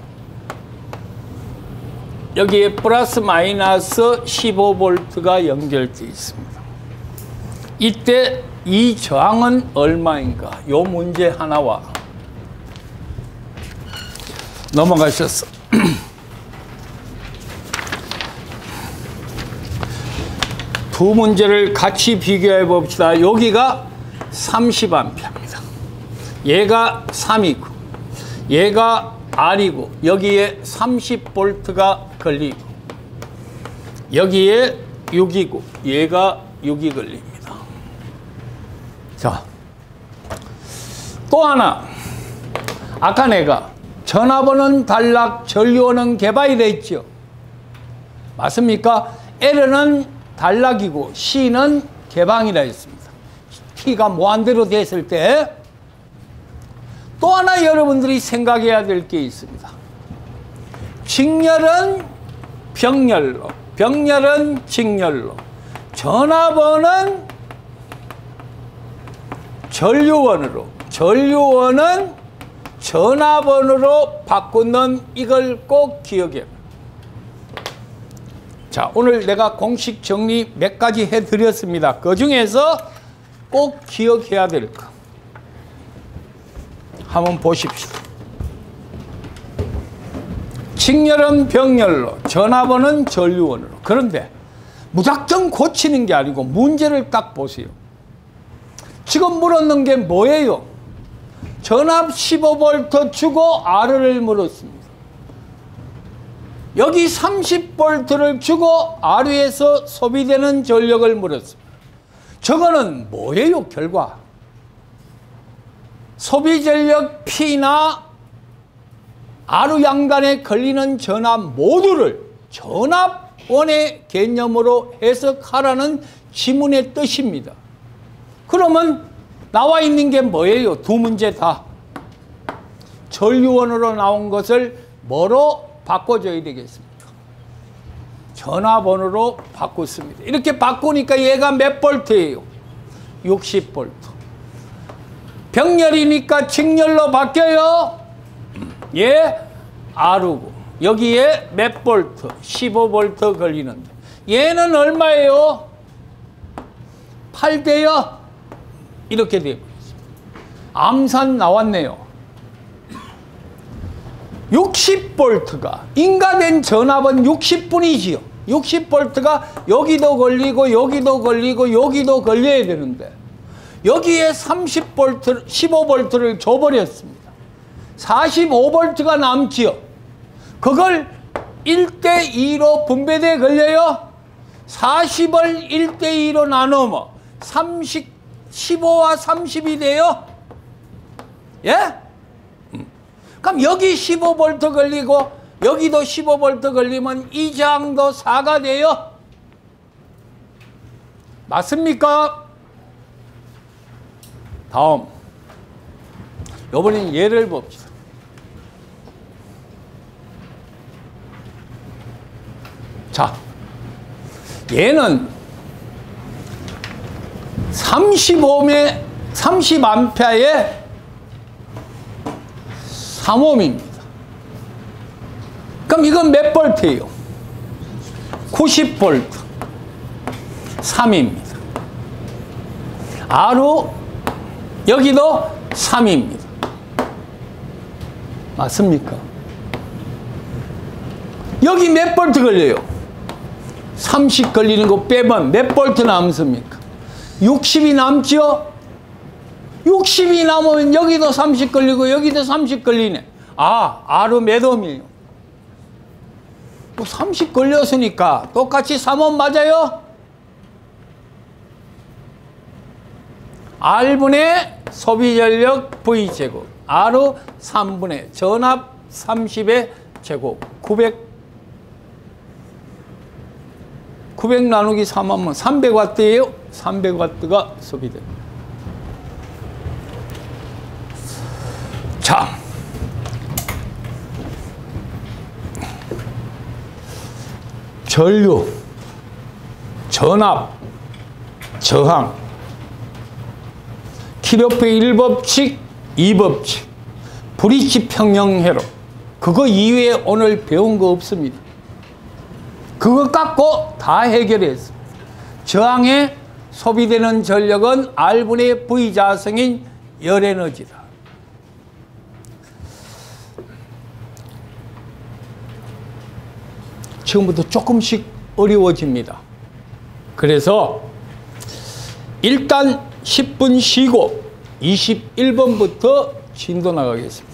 여기에 플러스 마이너스 15V가 연결되어 있습니다. 이때 이 저항은 얼마인가? 요 문제 하나와 넘어가셨어. 두 문제를 같이 비교해 봅시다. 여기가 30A입니다. 얘가 3이고, 얘가 R이고, 여기에 30V가 걸리고, 여기에 6이고, 얘가 6이 걸립니다. 자, 또 하나. 아까 내가 전압원은 단락, 전류원은 개방이라 했죠. 맞습니까? L은 단락이고 C는 개방이라 했습니다. T가 무한대로 됐을 때 또 하나 여러분들이 생각해야 될 게 있습니다. 직렬은 병렬로, 병렬은 직렬로, 전압원은 전류원으로, 전류원은 전압원으로 바꾸는 이걸 꼭 기억해요. 자, 오늘 내가 공식 정리 몇 가지 해드렸습니다. 그 중에서 꼭 기억해야 될 거 한번 보십시오. 직렬은 병렬로, 전압원은 전류원으로. 그런데 무작정 고치는 게 아니고 문제를 딱 보세요. 지금 물었는 게 뭐예요? 전압 15V 주고 R을 물었습니다. 여기 30V를 주고 R에서 소비되는 전력을 물었습니다. 저거는 뭐예요, 결과? 소비 전력 P나 R 양단에 걸리는 전압 모두를 전압원의 개념으로 해석하라는 지문의 뜻입니다. 그러면 나와 있는 게 뭐예요? 두 문제 다. 전류원으로 나온 것을 뭐로 바꿔줘야 되겠습니까? 전압원으로 바꿨습니다. 이렇게 바꾸니까 얘가 몇 볼트예요? 60V. 병렬이니까 직렬로 바뀌어요. 얘 R고 여기에 몇 볼트? 15V 걸리는데 얘는 얼마예요? 8대여 이렇게 되어버렸습니다. 암산 나왔네요. 60V가 인가된 전압은 60분이지요. 60V가 여기도 걸리고 여기도 걸리고 여기도 걸려야 되는데 여기에 30V, 15V를 줘버렸습니다. 45V가 남지요. 그걸 1대2로 분배돼 걸려요. 40을 1대2로 나누면 15와 30이 돼요. 예? 그럼 여기 15V 걸리고 여기도 15V 걸리면 이 저항도 4가 돼요. 맞습니까? 다음. 이번엔 예를 봅시다. 자, 얘는 30A의 3옴입니다. 그럼 이건 몇 볼트예요? 90V 3입니다. R로 여기도 3입니다. 맞습니까? 여기 몇 볼트 걸려요? 30 걸리는 거 빼면 몇 볼트 남습니까? 60이 남죠? 60이 남으면 여기도 30 걸리고 여기도 30 걸리네. 아, R로 몇 옴이에요? 30 걸렸으니까 똑같이 3옴 맞아요? R분의 소비전력 V제곱, R로 3분의 전압 30의 제곱, 900 나누기 3하면 300W예요. 300W가 소비됩니다. 자, 전류, 전압, 저항, 키르호프의 1법칙, 2법칙, 브리치 평형회로, 그거 이외에 오늘 배운 거 없습니다. 그거 갖고 다 해결했습니다. 저항에 소비되는 전력은 R분의 V 자성인 열에너지다. 지금부터 조금씩 어려워집니다. 그래서 일단 10분 쉬고 21번부터 진도 나가겠습니다.